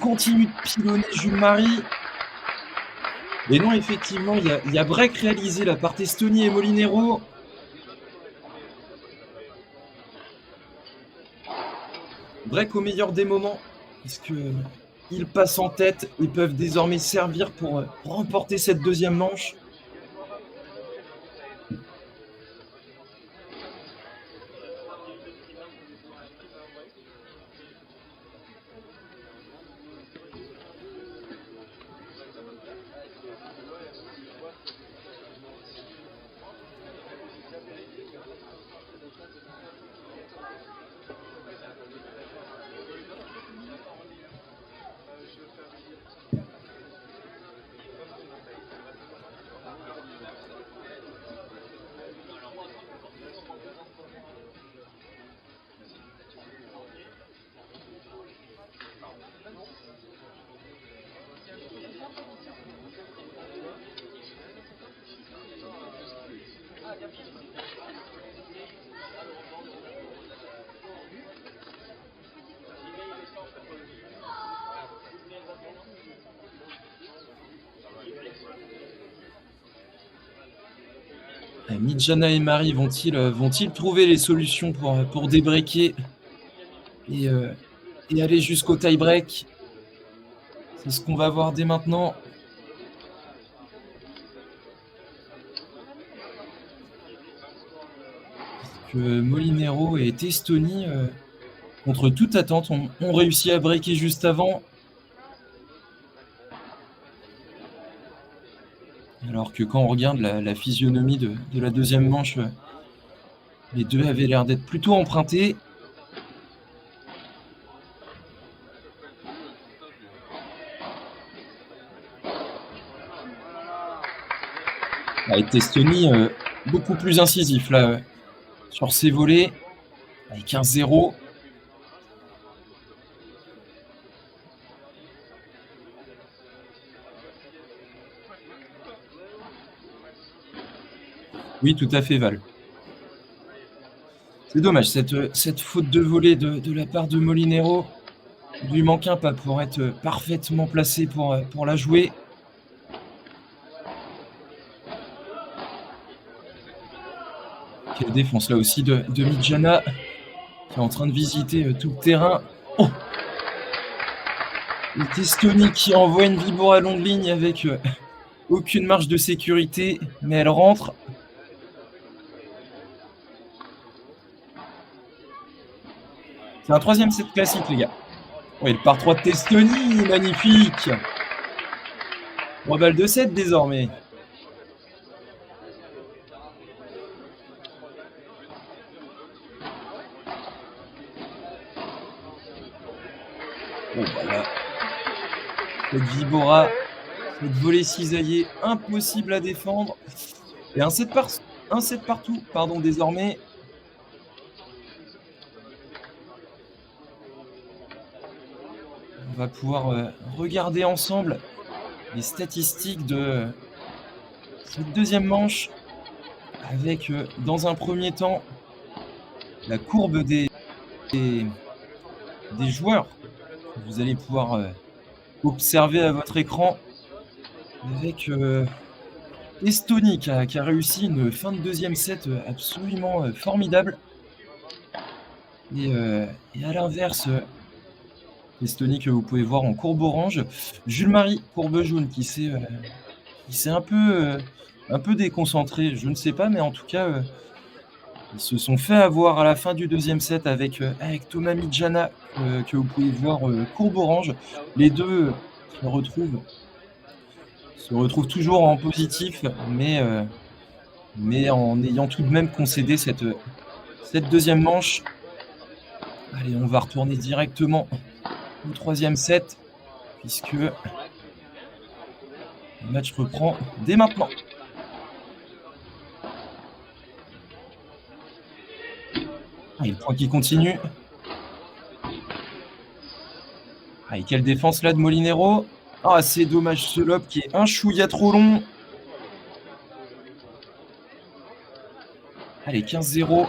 continue de pilonner Jules Marie. Et non, effectivement, il y a break réalisé là par Testoni et Molinero. Break au meilleur des moments, puisque ils passent en tête et peuvent désormais servir pour remporter cette deuxième manche. Midjana et Marie vont-ils trouver les solutions pour débreaker et aller jusqu'au tie-break? C'est ce qu'on va voir dès maintenant. Parce que Molinero et Testoni, contre toute attente, ont réussi à breaker juste avant. Alors que quand on regarde la physionomie de la deuxième manche, les deux avaient l'air d'être plutôt empruntés. Et Testoni, beaucoup plus incisif là, sur ses volets, avec 15-0. Oui, tout à fait, Val. C'est dommage, cette faute de volée de la part de Molinero. Il lui manque un pas pour être parfaitement placé pour la jouer. Quelle défense là aussi de Mijana qui est en train de visiter tout le terrain. Oh, et Testoni qui envoie une Vibora à longue ligne avec aucune marge de sécurité, mais elle rentre. C'est un 3e set classique, les gars. Oui, le par 3 de Testoni, magnifique. 3 balles de 7 désormais. Oh, voilà. Cette Vibora, cette volée cisaillée, impossible à défendre. Et un set partout, pardon, désormais. On va pouvoir regarder ensemble les statistiques de cette deuxième manche avec, dans un premier temps, la courbe des joueurs que vous allez pouvoir observer à votre écran avec Estonie qui a réussi une fin de deuxième set absolument formidable. Et à l'inverse, Estonie que vous pouvez voir en courbe orange. Jules-Marie, courbe jaune, qui s'est un peu déconcentré, je ne sais pas, mais en tout cas, ils se sont fait avoir à la fin du deuxième set avec Thomas Mijana, que vous pouvez voir courbe orange. Les deux se retrouvent toujours en positif, mais en ayant tout de même concédé cette deuxième manche. Allez, on va retourner directement au 3e set, puisque le match reprend dès maintenant. Et le point qui continue. Et quelle défense là de Molinero. Ah, c'est dommage, ce lob qui est un chouïa trop long. Allez, 15-0.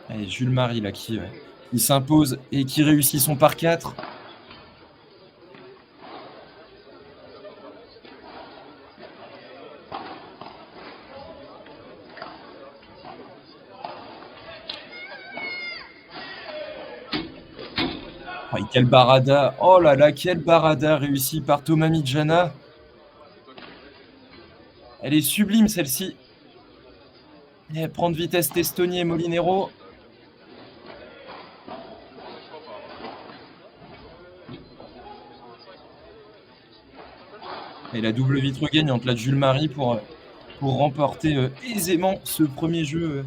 Allez, Jules-Marie là qui s'impose et qui réussit son par 4. Oh, et quel barada. Oh là là, quel barada réussi par Thomas Mijana. Elle est sublime celle-ci. Et elle prend de vitesse Testoni et Molinero. Et la double vitre gagnante là de Jules-Marie pour remporter aisément ce premier jeu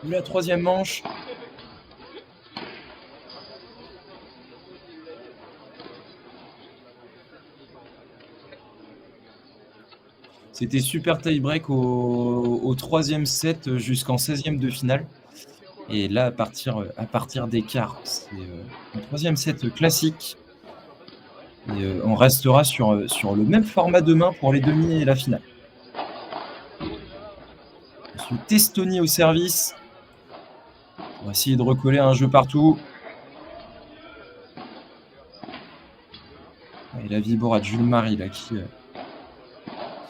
de la 3e manche. C'était super tie-break au 3e set jusqu'en 16e de finale. Et là, à partir des quarts, c'est un 3e set classique. Et on restera sur le même format demain pour les demi et la finale. Ensuite, Testoni au service. On va essayer de recoller un jeu partout. Et la Vibora de Jules-Marie là qui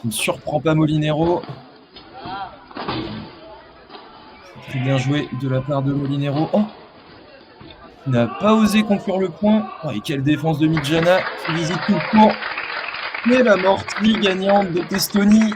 ne surprend pas Molinero. C'est très bien joué de la part de Molinero. Oh, il n'a pas osé conclure le point. Oh, et quelle défense de Mijana qui visite tout le court. Mais la mortie gagnante de Testoni.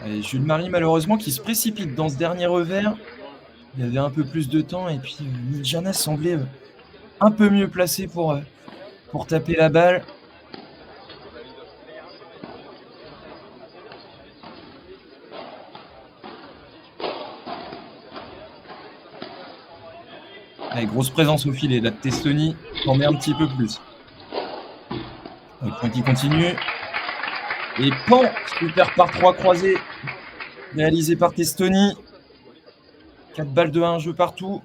Et Jules-Marie malheureusement qui se précipite dans ce dernier revers. Il avait un peu plus de temps et puis Mijana semblait un peu mieux placé pour taper la balle. Allez, grosse présence au filet là de Testoni, qui en met un petit peu plus. Le point qui continue. Et pan, super par 3 croisé réalisé par Testoni. 4 balles de 1 jeu partout.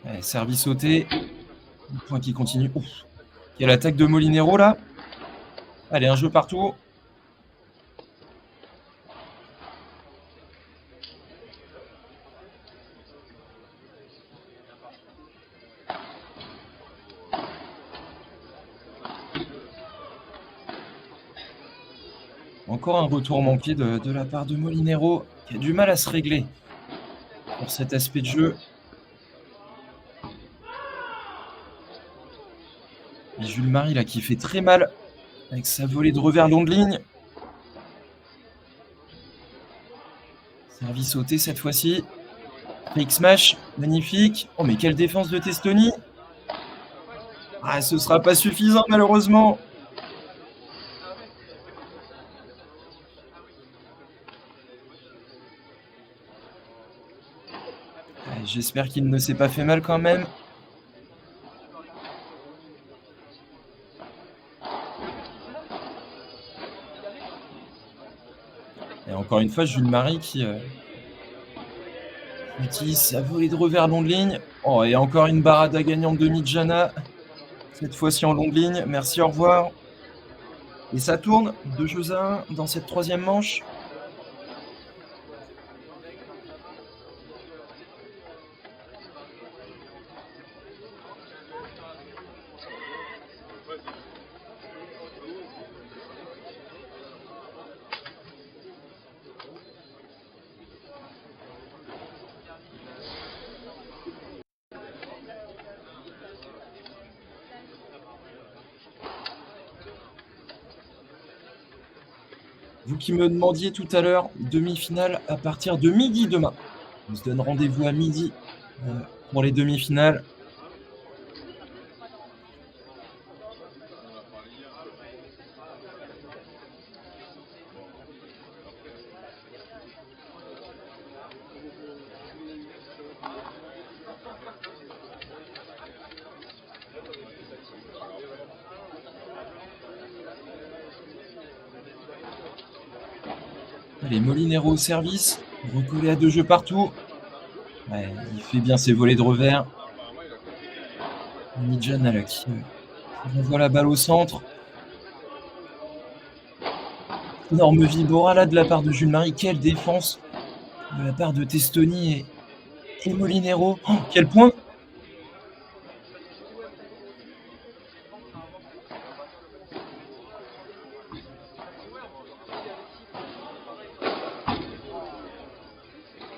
Allez, service sauté. Le point qui continue. Ouf. Il y a l'attaque de Molinero là. Allez, un jeu partout. Encore un retour manqué de la part de Molinero, qui a du mal à se régler pour cet aspect de jeu. Et Jules Marie là qui fait très mal avec sa volée de revers long de ligne. Service sauté cette fois-ci. Fake smash, magnifique. Oh mais quelle défense de Testoni. Ah, ce sera pas suffisant malheureusement. J'espère qu'il ne s'est pas fait mal quand même. Et encore une fois, Jules Marie qui utilise sa volée de revers longue ligne. Oh, et encore une barada gagnante de Mijana. Cette fois-ci en longue ligne. Merci, au revoir. Et ça tourne 2 jeux à 1 dans cette 3e manche. Vous qui me demandiez tout à l'heure, demi-finale à partir de midi demain. On se donne rendez-vous à midi pour les demi-finales. Allez, Molinero au service, recollé à 2 jeux partout. Ouais, il fait bien ses volées de revers. Mijana là qui renvoie la balle au centre. Énorme vibora là de la part de Jules Marie. Quelle défense de la part de Testoni et Molinero. Oh, quel point!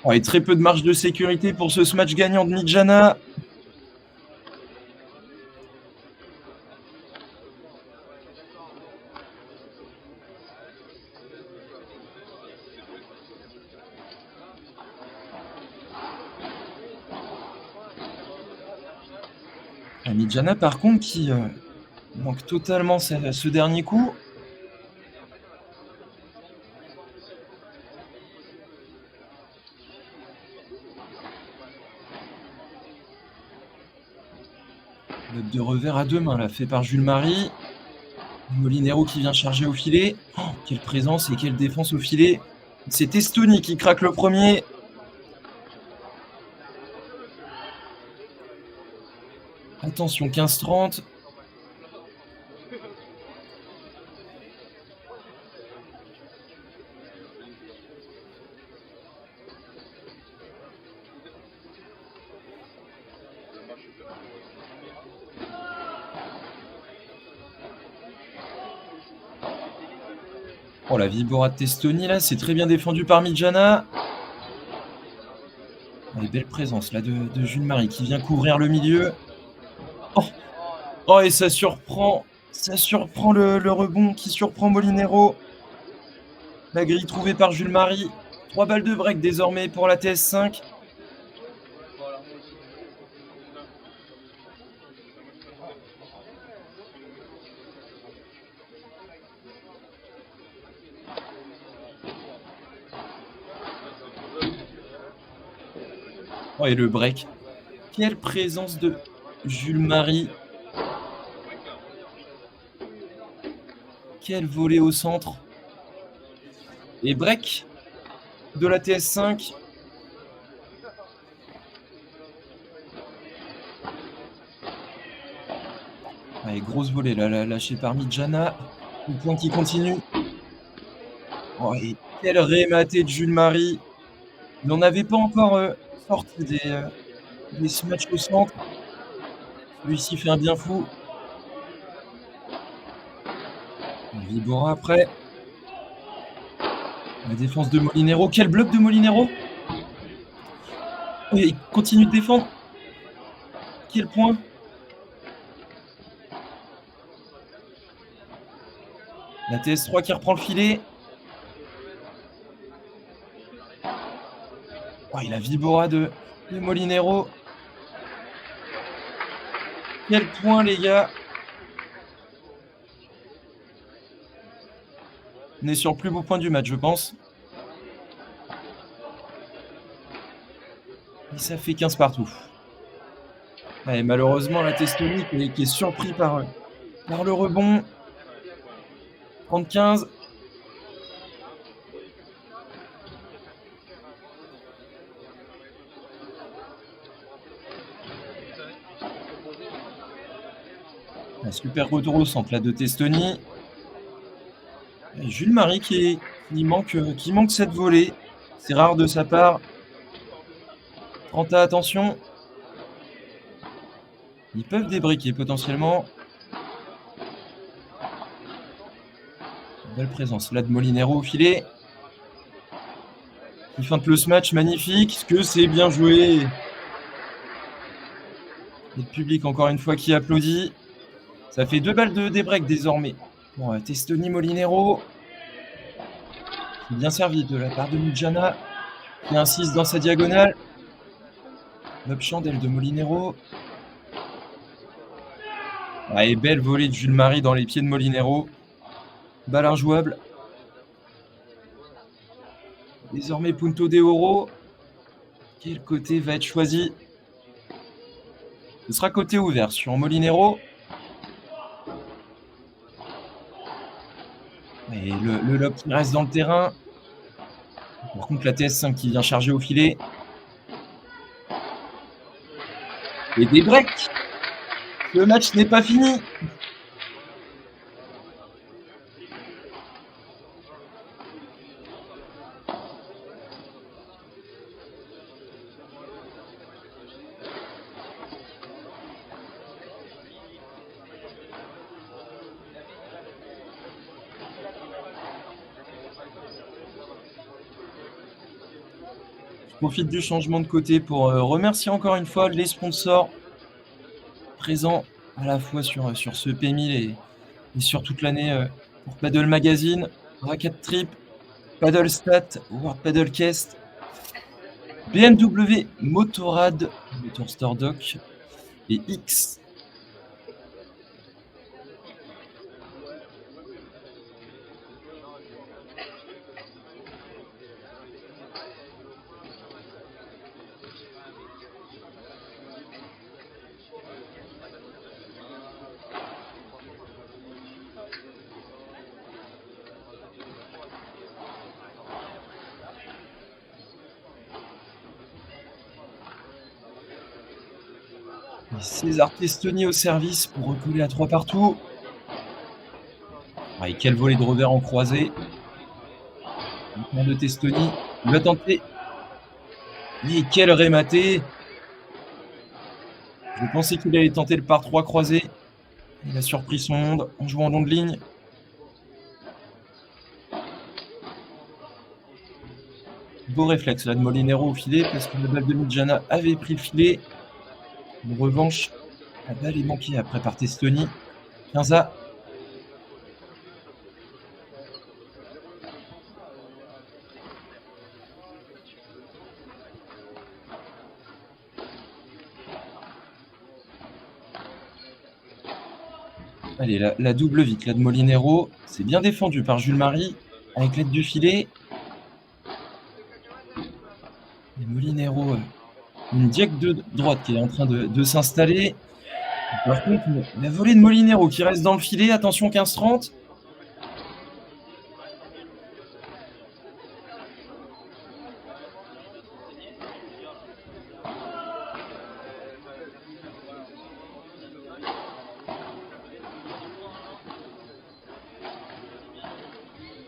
Oh, et très peu de marge de sécurité pour ce smash gagnant de Mijana. Mijana par contre qui manque totalement ce dernier coup. Lob de revers à 2 mains là, fait par Jules Marie. Molinero qui vient charger au filet. Oh, quelle présence et quelle défense au filet. C'est Testoni qui craque le premier. Attention, 15-30. Oh, la vibora de Testoni là, c'est très bien défendu par Mijana. Oh, et belle présence là de Jules Marie qui vient couvrir le milieu. Oh, oh et ça surprend le rebond qui surprend Molinero. La grille trouvée par Jules Marie. 3 balles de break désormais pour la TS5. Oh, et le break. Quelle présence de Jules Marie. Quelle volée au centre. Et break de la TS5. Allez, grosse volée là, lâchée par Midjana. Le point qui continue. Oh, et quel rématé de Jules Marie. Il n'en avait pas encore sorti des smash au centre. Celui-ci fait un bien fou. Vibora après. La défense de Molinero. Quel bloc de Molinero. Et il continue de défendre. Quel point. La TS3 qui reprend le filet. Oh, il a Vibora de Molinero. Quel point, les gars. On est sur le plus beau point du match, je pense. Et ça fait 15 partout. Et malheureusement, la Testonie qui est surpris par le rebond. 30-15. Un super retour au centre là de Testonie. Et Jules Marie qui manque cette volée. C'est rare de sa part. 30 attention. Ils peuvent débriquer potentiellement. Belle présence là de Molinero au filet. Il feinte le match, magnifique. Est-ce que c'est bien joué? Et le public encore une fois qui applaudit. Ça fait 2 balles de débreak désormais. Bon, Testonie Molinero. Bien servi de la part de Midjana. Qui insiste dans sa diagonale. Lob chandelle de Molinero. Ah, et belle volée de Jules Marie dans les pieds de Molinero. Balle injouable. Désormais Punto de Oro. Quel côté va être choisi? Ce sera côté ouvert sur Molinero. Et le lob qui reste dans le terrain. Par contre, la TS5 qui vient charger au filet. Et des breaks. Le match n'est pas fini. Je profite du changement de côté pour remercier encore une fois les sponsors présents à la fois sur ce P1000 et sur toute l'année pour Paddle Magazine, Racket Trip, Paddle Stat, World Paddle Cast, BMW Motorrad, Motor Store Doc et X. Et César Testonie au service pour recoller à 3 partout. Ah, et quelle volée de revers en croisé. Le de Testonie. Il va tenter. Et quel rématé. Je pensais qu'il allait tenter le par 3 croisé. Il a surpris son monde en jouant en long de ligne. Beau réflexe là de Molinero au filet parce que la balle de Midjana avait pris le filet. En revanche, la balle est manquée après par Testonie. 15-A. Allez, la double vite là de Molinero. C'est bien défendu par Jules Marie avec l'aide du filet. Et Molinero, une diac de droite qui est en train de s'installer. Par contre, la volée de Molinero qui reste dans le filet. Attention 15-30.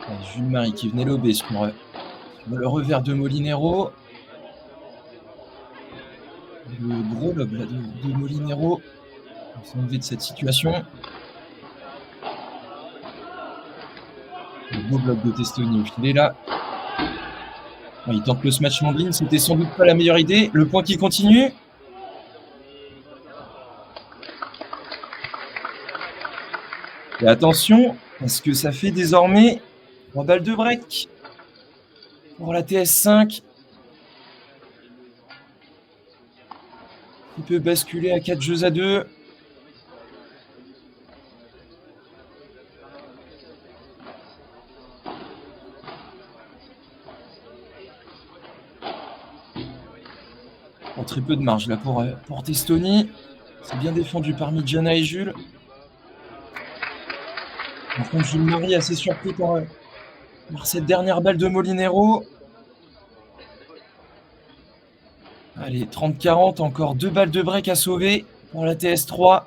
Allez, Jules Marie qui venait lober sur le revers de Molinero. Le gros lob là, de Molinero. On s'est enlevé de cette situation. Le beau bloc de Testoni au filet là. Il tente le smash Mandine, c'était sans doute pas la meilleure idée. Le point qui continue. Et attention, parce que ça fait désormais 3 balles de break pour la TS5. Il peut basculer à 4 jeux à 2. Très peu de marge là pour Testoni. C'est bien défendu par Midjana et Jules. Par contre, Jules Marie assez surpris par cette dernière balle de Molinero. Allez, 30-40, encore 2 balles de break à sauver pour la TS3.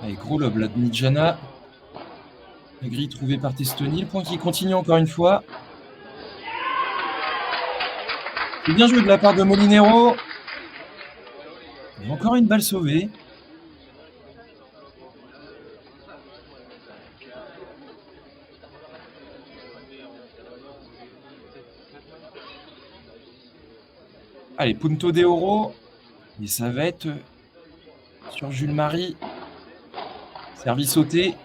Allez, gros lob là de Midjana. La grille trouvée par Testoni. Le point qui continue encore une fois. C'est bien joué de la part de Molinero. Et encore une balle sauvée. Allez, punto de oro. Et ça va être sur Jules Marie. Service sauté.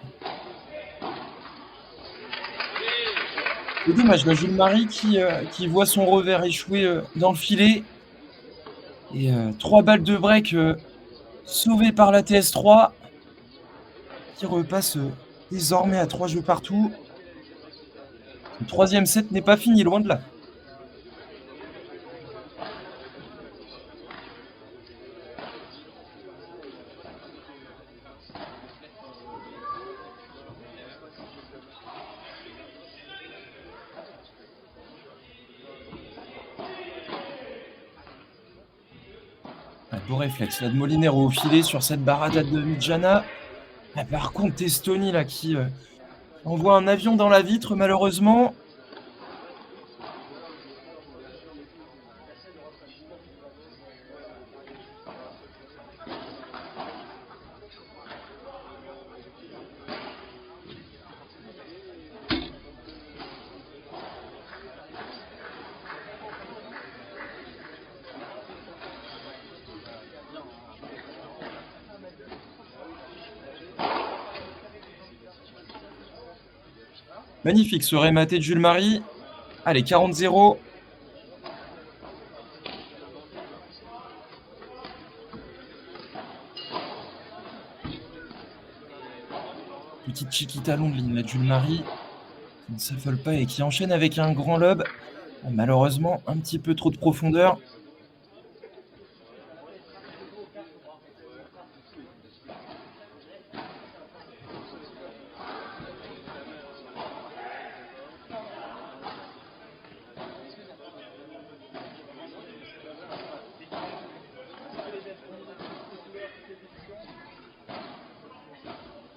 C'est dommage, Jules Marie qui voit son revers échouer dans le filet. Et 3 balles de break sauvées par la TS3 qui repasse désormais à 3 jeux partout. Le 3e set n'est pas fini, loin de là. Beau réflexe là de Molinero au filet sur cette baradade de Midjana. Par contre, Testoni là qui envoie un avion dans la vitre malheureusement. Magnifique, ce rématé de Jules Marie. Allez, 40-0. Petite chiquita longue ligne là de Jules Marie. Qui ne s'affole pas et qui enchaîne avec un grand lob. Malheureusement, un petit peu trop de profondeur.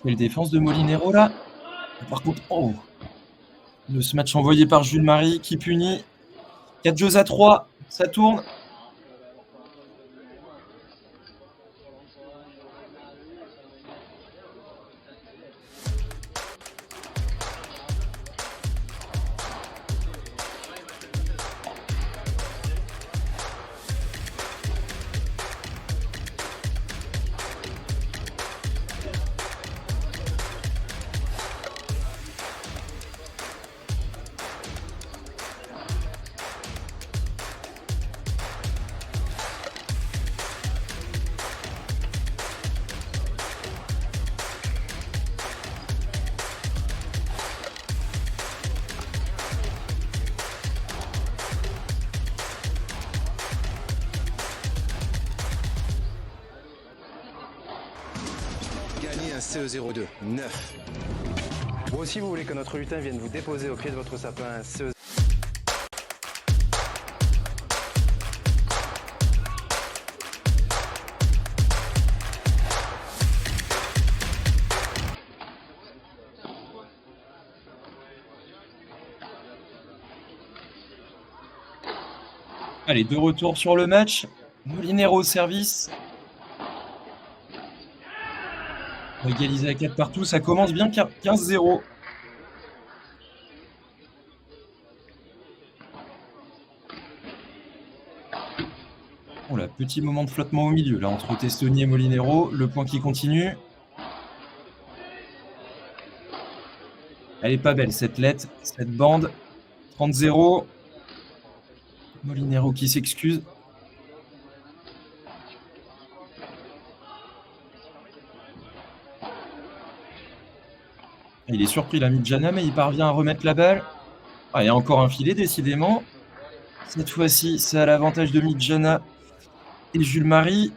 Quelle défense de Molinero là. Par contre, oh, le smash envoyé par Jules Marie qui punit. 4 jeux à 3, ça tourne. Gagner un CE02, 9. Vous aussi, vous voulez que notre lutin vienne vous déposer au pied de votre sapin un CE. Allez, de retour sur le match. Molinero au service. On va égaliser à 4 partout. Ça commence bien, 15-0. Oh là, petit moment de flottement au milieu, là, entre Testoni et Molinero. Le point qui continue. Elle est pas belle, cette lettre, cette bande. 30-0. Molinero qui s'excuse. Il est surpris, la Midjana, mais il parvient à remettre la balle. Ah, il y a encore un filet, décidément. Cette fois-ci, c'est à l'avantage de Midjana et Jules Marie.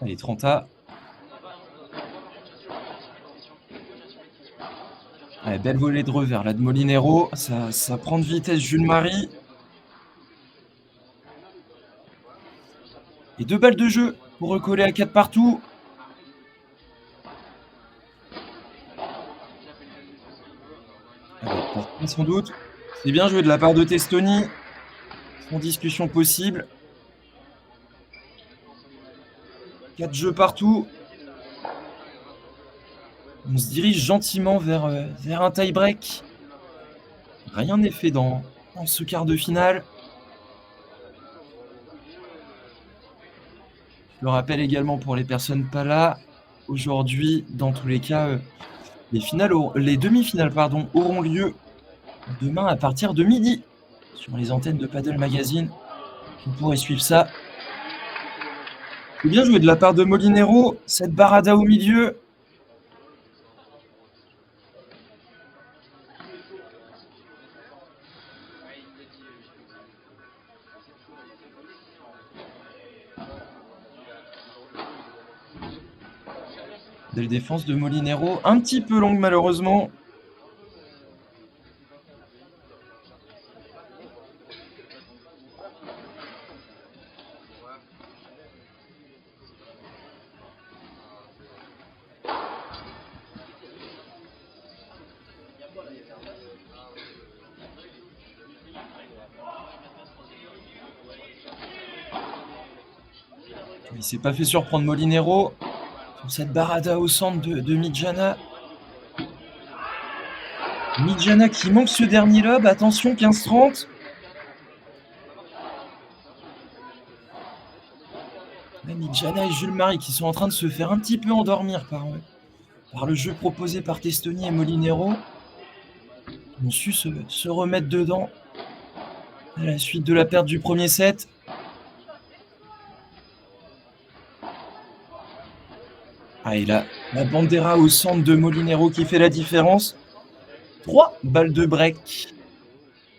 Allez, 30A. Allez, belle volée de revers là de Molinero. Ça prend de vitesse Jules Marie. Et 2 balles de jeu pour recoller à 4 partout. Allez, sans doute. C'est bien joué de la part de Testoni. Sans discussion possible. 4 jeux partout. On se dirige gentiment vers un tie-break. Rien n'est fait dans ce quart de finale. Je le rappelle également pour les personnes pas là. Aujourd'hui, dans tous les cas, les demi-finales auront lieu demain à partir de midi sur les antennes de Paddle Magazine. Vous pourrez suivre ça. C'est bien joué de la part de Molinero. Cette barada au milieu. Belle défense de Molinero. Un petit peu longue malheureusement. Il s'est pas fait surprendre Molinero sur cette barada au centre de Midjana. Midjana qui manque ce dernier lob. Attention, 15-30. Midjana et Jules Marie qui sont en train de se faire un petit peu endormir par le jeu proposé par Testoni et Molinero. Ils ont su se remettre dedans à la suite de la perte du premier set. Ah, et là, la bandera au centre de Molinero qui fait la différence. 3 balles de break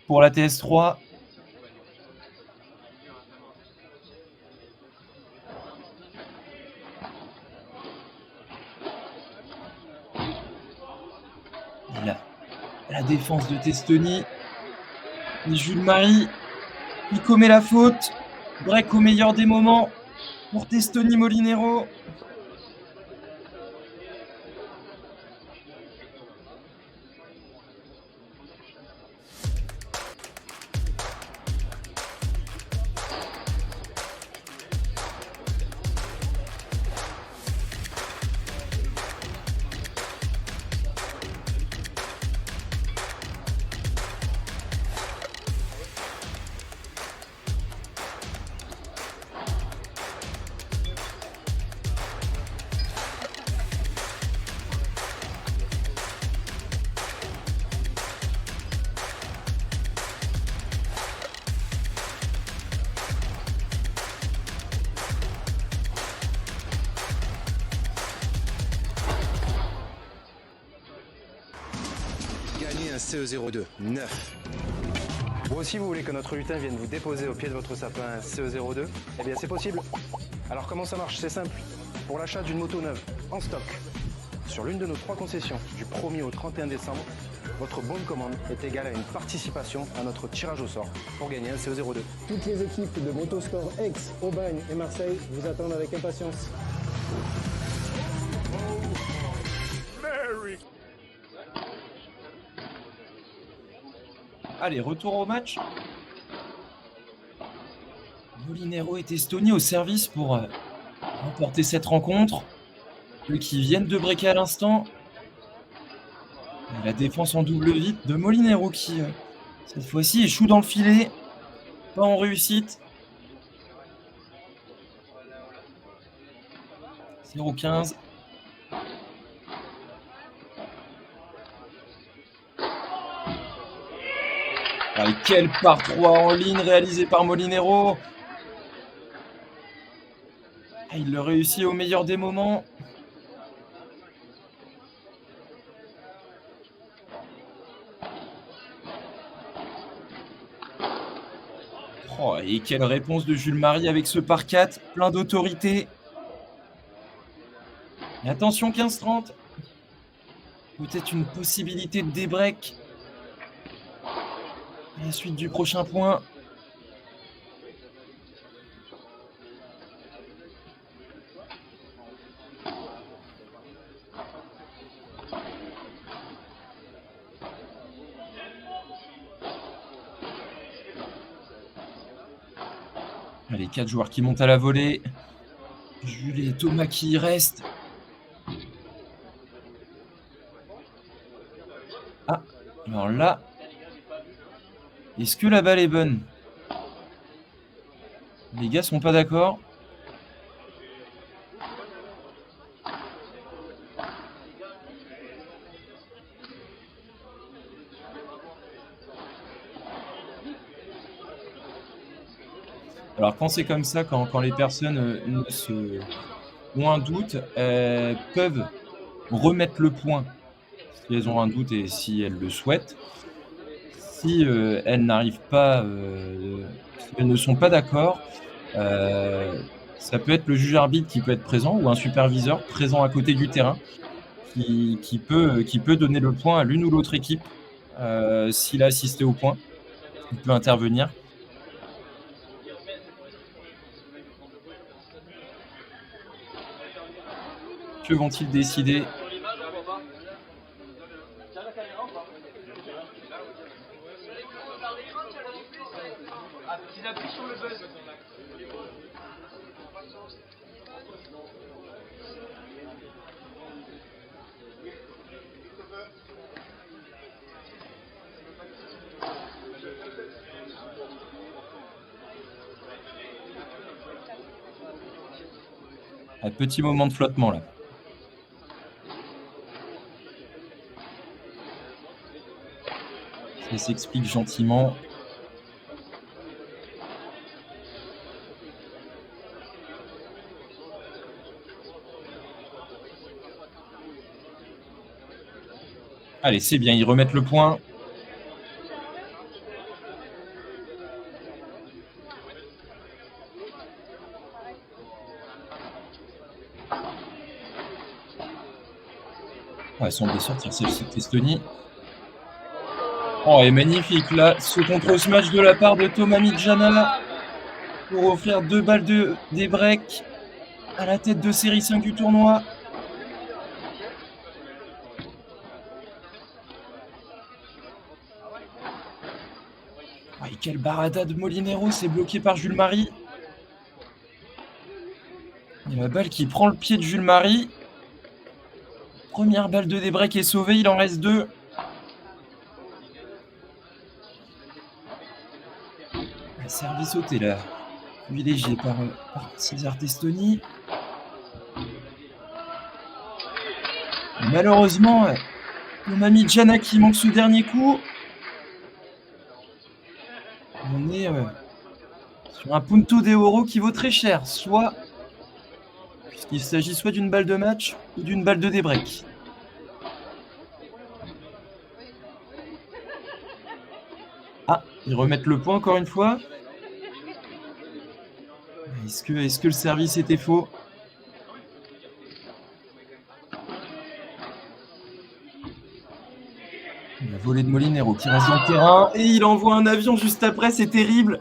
pour la TS3. Et là, la défense de Testoni. Et Jules Marie qui commet la faute. Break au meilleur des moments pour Testoni Molinero. CE02, 9. Vous aussi, vous voulez que notre lutin vienne vous déposer au pied de votre sapin un CE02? Eh bien, c'est possible. Alors, comment ça marche? C'est simple. Pour l'achat d'une moto neuve, en stock, sur l'une de nos 3 concessions, du 1er au 31 décembre, votre bon de commande est égal à une participation à notre tirage au sort pour gagner un CE02. Toutes les équipes de Motosport Aix, Aubagne et Marseille vous attendent avec impatience. Allez, retour au match. Molinero et Testoni au service pour remporter cette rencontre. Eux qui viennent de breaker à l'instant. Et la défense en double vite de Molinero qui, cette fois-ci, échoue dans le filet. Pas en réussite. 0-15. Ah, et quel par 3 en ligne réalisé par Molinero. Ah, il le réussit au meilleur des moments. Oh, et quelle réponse de Jules Marie avec ce par 4, plein d'autorité. Et attention 15-30. Peut-être une possibilité de débreak. À la suite du prochain point. Allez, 4 joueurs qui montent à la volée. Jules et Thomas qui y restent. Ah, alors là, est-ce que la balle est bonne? Les gars sont pas d'accord. Alors quand c'est comme ça, quand les personnes ont un doute, peuvent remettre le point si elles ont un doute et si elles le souhaitent. Si elles n'arrivent pas, si elles ne sont pas d'accord, ça peut être le juge arbitre qui peut être présent ou un superviseur présent à côté du terrain qui peut donner le point à l'une ou l'autre équipe s'il a assisté au point. Il peut intervenir. Que vont-ils décider? Un petit moment de flottement là. Ça s'explique gentiment. Allez, c'est bien, ils remettent le point. Ouais, semble sortir celle-ci de Testoni. Oh, et magnifique là, ce contre-smash de la part de Thomas Midjana pour offrir 2 balles des breaks à la tête de série 5 du tournoi. Oh, et quelle barada de Molinero, c'est bloqué par Jules Marie. Et la balle qui prend le pied de Jules Marie. Première balle de débreak est sauvée, il en reste 2. Un service sauté là, privilégié par César Testoni. Et malheureusement, Thomas Midjana qui manque ce dernier coup. On est sur un punto de oro qui vaut très cher, puisqu'il s'agit soit d'une balle de match ou d'une balle de débreak. Ah, ils remettent le point encore une fois. Est-ce que le service était faux? La volée de Molinero qui reste dans le terrain et il envoie un avion juste après, c'est terrible.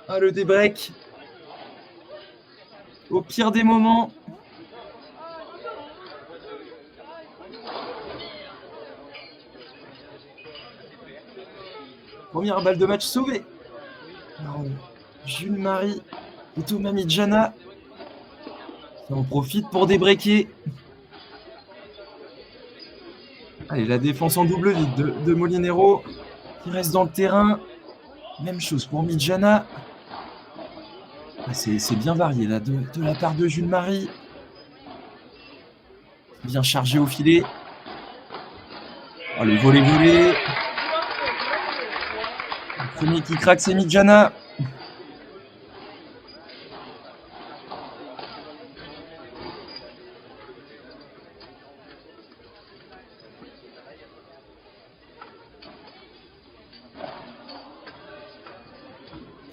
Ah, le débreak. Au pire des moments. Première balle de match sauvée. Alors, Jules Marie et Thomas Midjana qui en profitent pour débreaker. Allez, la défense en double vide de Molinero qui reste dans le terrain. Même chose pour Midjana. Ah, c'est bien varié là de la part de Jules Marie. Bien chargé au filet. Oh, le volé. Le premier qui craque, c'est Midjana.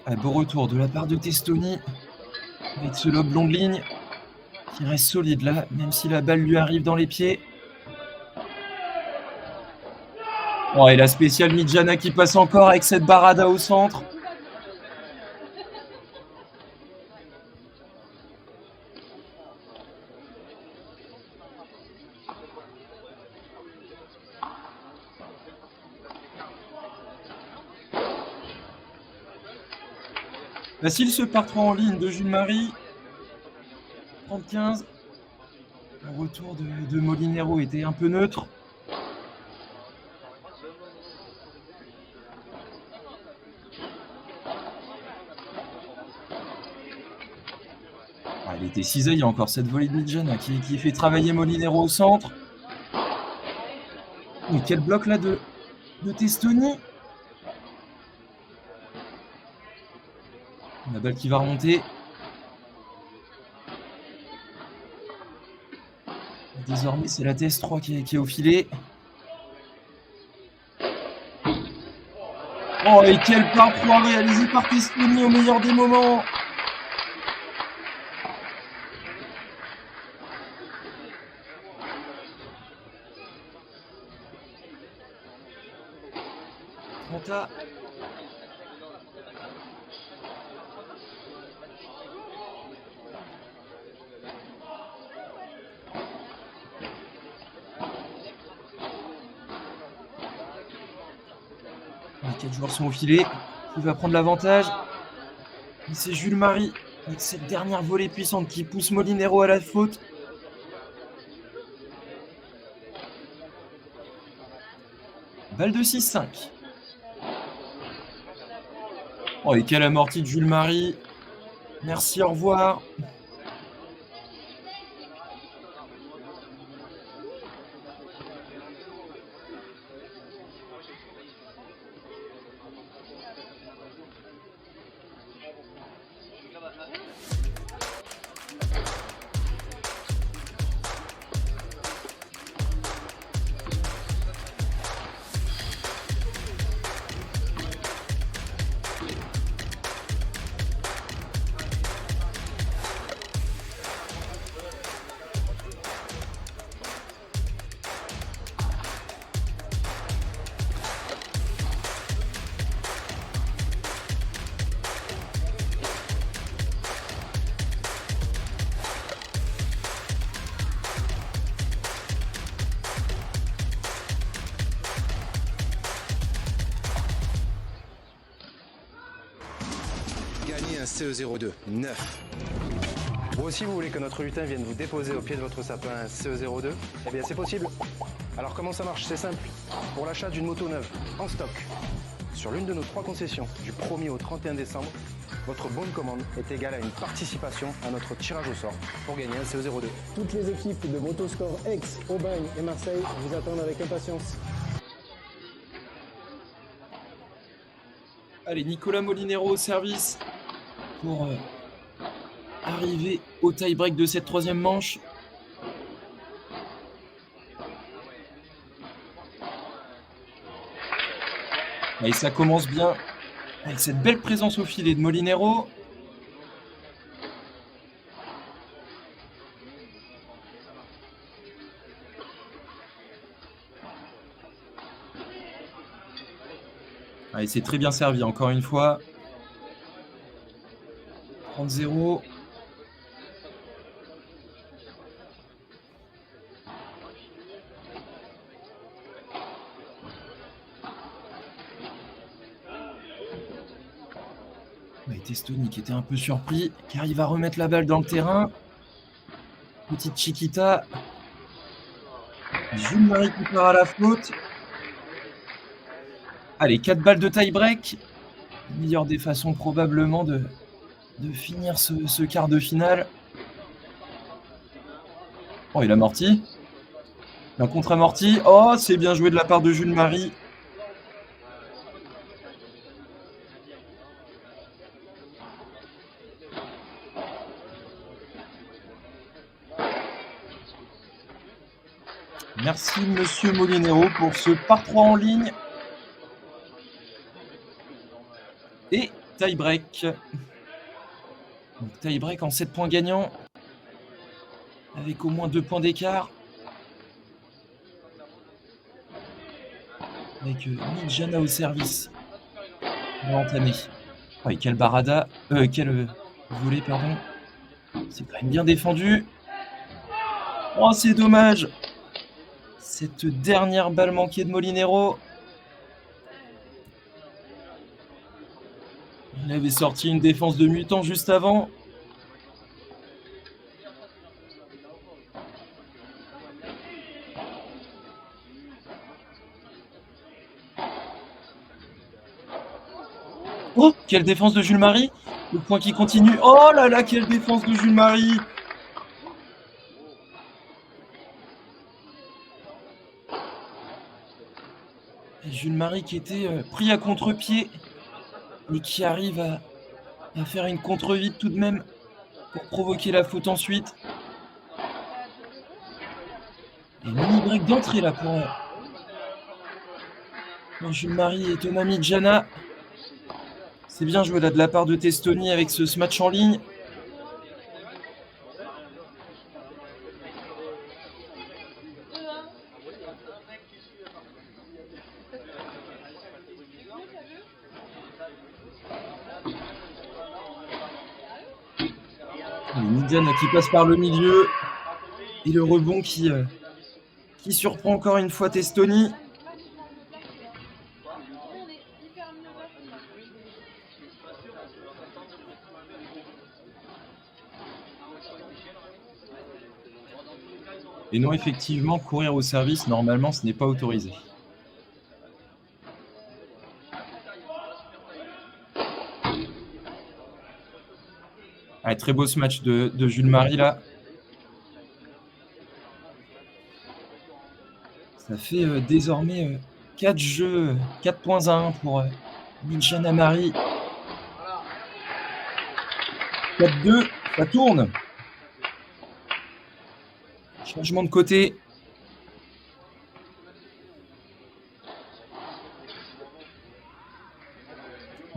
Un beau retour de la part de Testoni avec ce lob long de ligne qui reste solide là, même si la balle lui arrive dans les pieds. Oh, et la spéciale Midjana qui passe encore avec cette barada au centre. Facile ce par 3 en ligne de Jules Marie. 30-15. Le retour de Molinero était un peu neutre. Ah, il était cisaillé encore cette volée de Midjana qui fait travailler Molinero au centre. Mais quel bloc là de Testoni. La balle qui va remonter. Désormais, c'est la TS3 qui est au filet. Oh, et quel par 3 réalisé par Testoni au meilleur des moments. Monta. Les 4 joueurs sont au filet. Qui va prendre l'avantage? C'est Jules Marie avec cette dernière volée puissante qui pousse Molinero à la faute. Balle de 6-5. Oh, et quelle amortie de Jules Marie. Merci, au revoir. Gagnez un CE02, 9. Vous aussi, vous voulez que notre lutin vienne vous déposer au pied de votre sapin un CE02? Eh bien, c'est possible. Alors, comment ça marche? C'est simple. Pour l'achat d'une moto neuve, en stock, sur l'une de nos 3 concessions, du 1er au 31 décembre, votre bonne commande est égale à une participation à notre tirage au sort pour gagner un CE02. Toutes les équipes de Motoscore Aix, Aubagne et Marseille vous attendent avec impatience. Allez, Nicolas Molinero au service pour arriver au tie-break de cette 3e manche. Et ça commence bien avec cette belle présence au filet de Molinero. Allez, c'est très bien servi, encore une fois. 30-0. Testoni qui était un peu surpris, qui arrive à remettre la balle dans le terrain. Petite Chiquita. Jules-Marie qui part à la faute. Allez, 4 balles de tie-break. Meilleure des façons probablement de finir ce quart de finale. Oh, il amorti. La contre-amorti. Oh, c'est bien joué de la part de Jules-Marie. Merci Monsieur Molinero pour ce par 3 en ligne. Et tie-break. Donc tie-break en 7 points gagnants. Avec au moins 2 points d'écart. Avec Midjana au service. On va entamer. Oh, et quel barada. Quel volet, pardon. C'est quand même bien défendu. Oh, c'est dommage. Cette dernière balle manquée de Molinero. Il avait sorti une défense de mutant juste avant. Oh, quelle défense de Jules-Marie. Le point qui continue. Oh là là, quelle défense de Jules-Marie. Jules-Marie qui était pris à contre-pied et qui arrive à faire une contre-vide tout de même pour provoquer la faute ensuite. Et mini break d'entrée là pour Jules-Marie et Thomas Midjana. C'est bien joué là de la part de Testoni avec ce match en ligne. Midjana qui passe par le milieu. Et le rebond qui surprend encore une fois Testoni. Et non, effectivement, courir au service, normalement, ce n'est pas autorisé. Allez, très beau ce match de Jules-Marie, là. Ça fait désormais 4 jeux, 4 points à 1 pour Midjana Marie. 4-2, ça tourne. Changement de côté.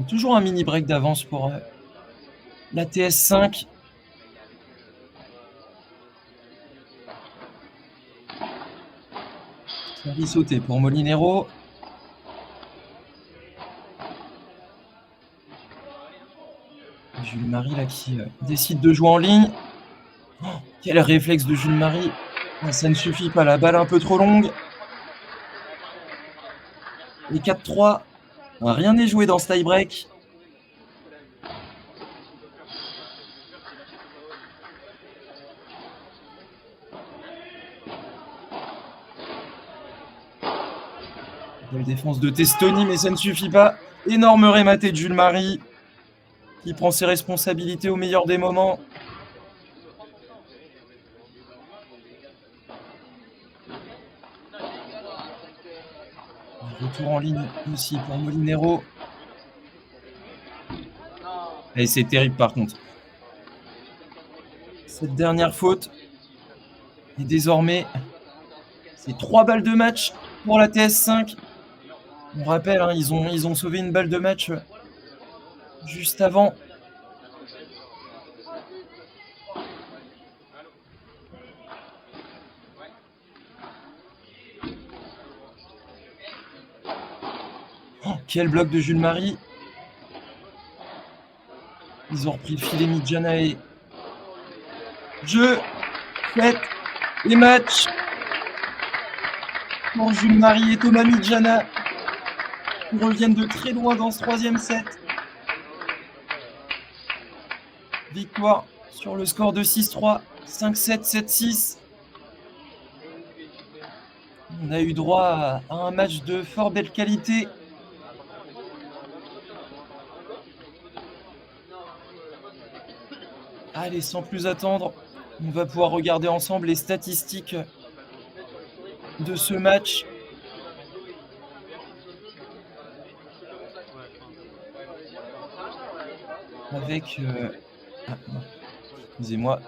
Toujours un mini break d'avance pour la TS5. Service sauté pour Molinero. Jules-Marie là qui décide de jouer en ligne. Oh, quel réflexe de Jules-Marie. Ça ne suffit pas, la balle un peu trop longue. Les 4-3. Rien n'est joué dans ce tie-break. Belle défense de Testoni, mais ça ne suffit pas. Énorme rématé de Jules-Marie, qui prend ses responsabilités au meilleur des moments. Retour en ligne aussi pour Molinero. Et c'est terrible par contre. Cette dernière faute. Et désormais, c'est 3 balles de match pour la TS5. On rappelle, hein, ils ont sauvé une balle de match juste avant. Oh, quel bloc de Jules Marie. Ils ont repris le filet Midjana et jeu, fête et match pour Jules Marie et Thomas Midjana qui reviennent de très loin dans ce 3e set. Victoire sur le score de 6-3, 5-7, 7-6. On a eu droit à un match de fort belle qualité. Allez, sans plus attendre, on va pouvoir regarder ensemble les statistiques de ce match. Avec... Ah, non. Excusez-moi.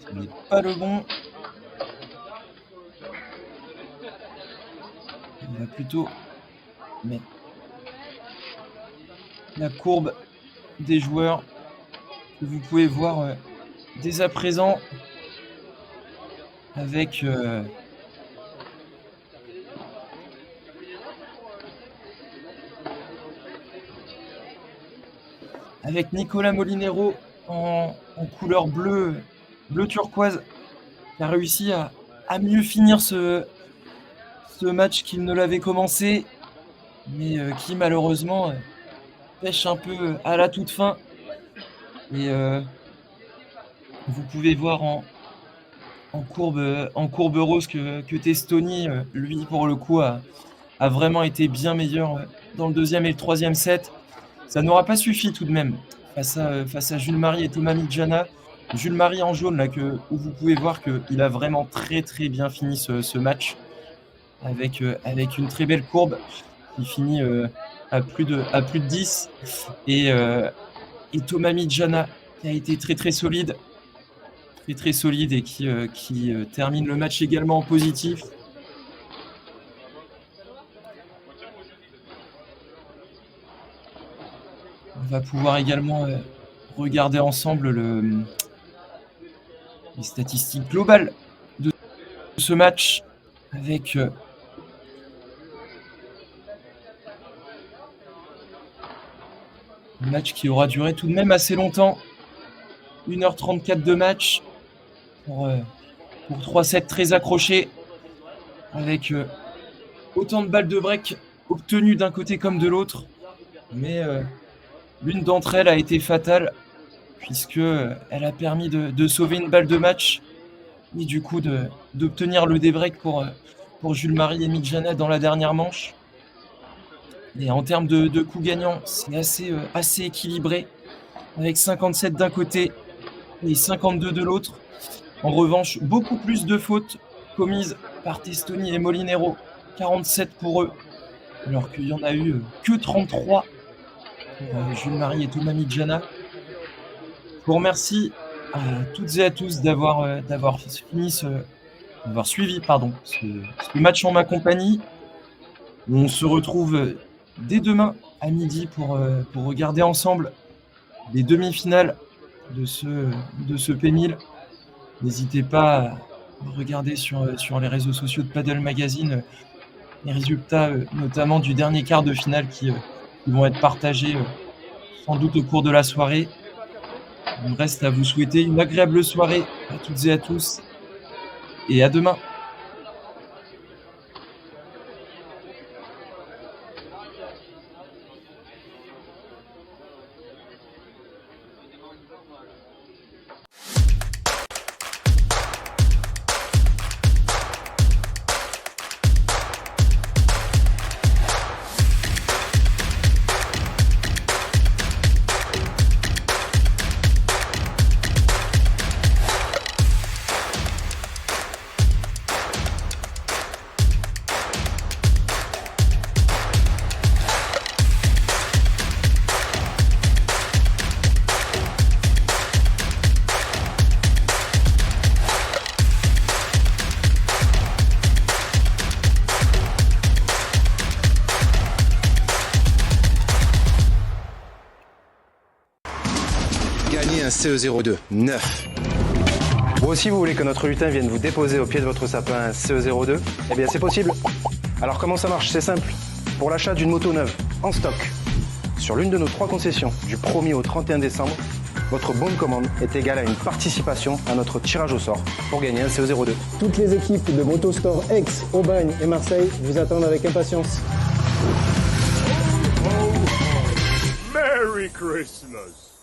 Ce n'est pas le bon. On va plutôt mettre la courbe des joueurs que vous pouvez voir dès à présent avec Nicolas Molinero en couleur bleu turquoise qui a réussi à mieux finir ce match qu'il ne l'avait commencé, mais qui malheureusement pêche un peu à la toute fin. Et vous pouvez voir en courbe rose que Testoni, lui, pour le coup, a vraiment été bien meilleur dans le 2e et le 3e set. Ça n'aura pas suffi tout de même face à Jules Marie et Thomas Midjana. Jules Marie en jaune, là, où vous pouvez voir qu'il a vraiment très très bien fini ce match avec une très belle courbe qui finit à plus de 10. Et Thomas Midjana qui a été très très solide et qui termine le match également en positif. On va pouvoir également regarder ensemble les statistiques globales de ce match avec un match qui aura duré tout de même assez longtemps. 1h34 de match pour 3 sets très accrochés avec autant de balles de break obtenues d'un côté comme de l'autre. Mais l'une d'entre elles a été fatale puisqu'elle a permis de sauver une balle de match et du coup d'obtenir le débreak pour Jules Marie et Midjana dans la dernière manche. Et en termes de coups gagnants, c'est assez équilibré avec 57 d'un côté et 52 de l'autre. En revanche, beaucoup plus de fautes commises par Testoni et Molinero, 47 pour eux, alors qu'il n'y en a eu que 33 pour Jules Marie et Thomas Midjana. Je vous remercie à toutes et à tous d'avoir suivi ce match en ma compagnie. On se retrouve dès demain à midi pour regarder ensemble les demi-finales de ce P1000. N'hésitez pas à regarder sur les réseaux sociaux de Padel Magazine les résultats notamment du dernier quart de finale qui vont être partagés sans doute au cours de la soirée. Il me reste à vous souhaiter une agréable soirée à toutes et à tous et à demain. un CE02 neuf. Vous aussi, vous voulez que notre lutin vienne vous déposer au pied de votre sapin CE02? Eh bien, c'est possible. Alors, comment ça marche? C'est simple. Pour l'achat d'une moto neuve, en stock, sur l'une de nos 3 concessions, du 1er au 31 décembre, votre bon de commande est égal à une participation à notre tirage au sort pour gagner un CE02. Toutes les équipes de Motostore Aix, Aubagne et Marseille vous attendent avec impatience. Merry Christmas!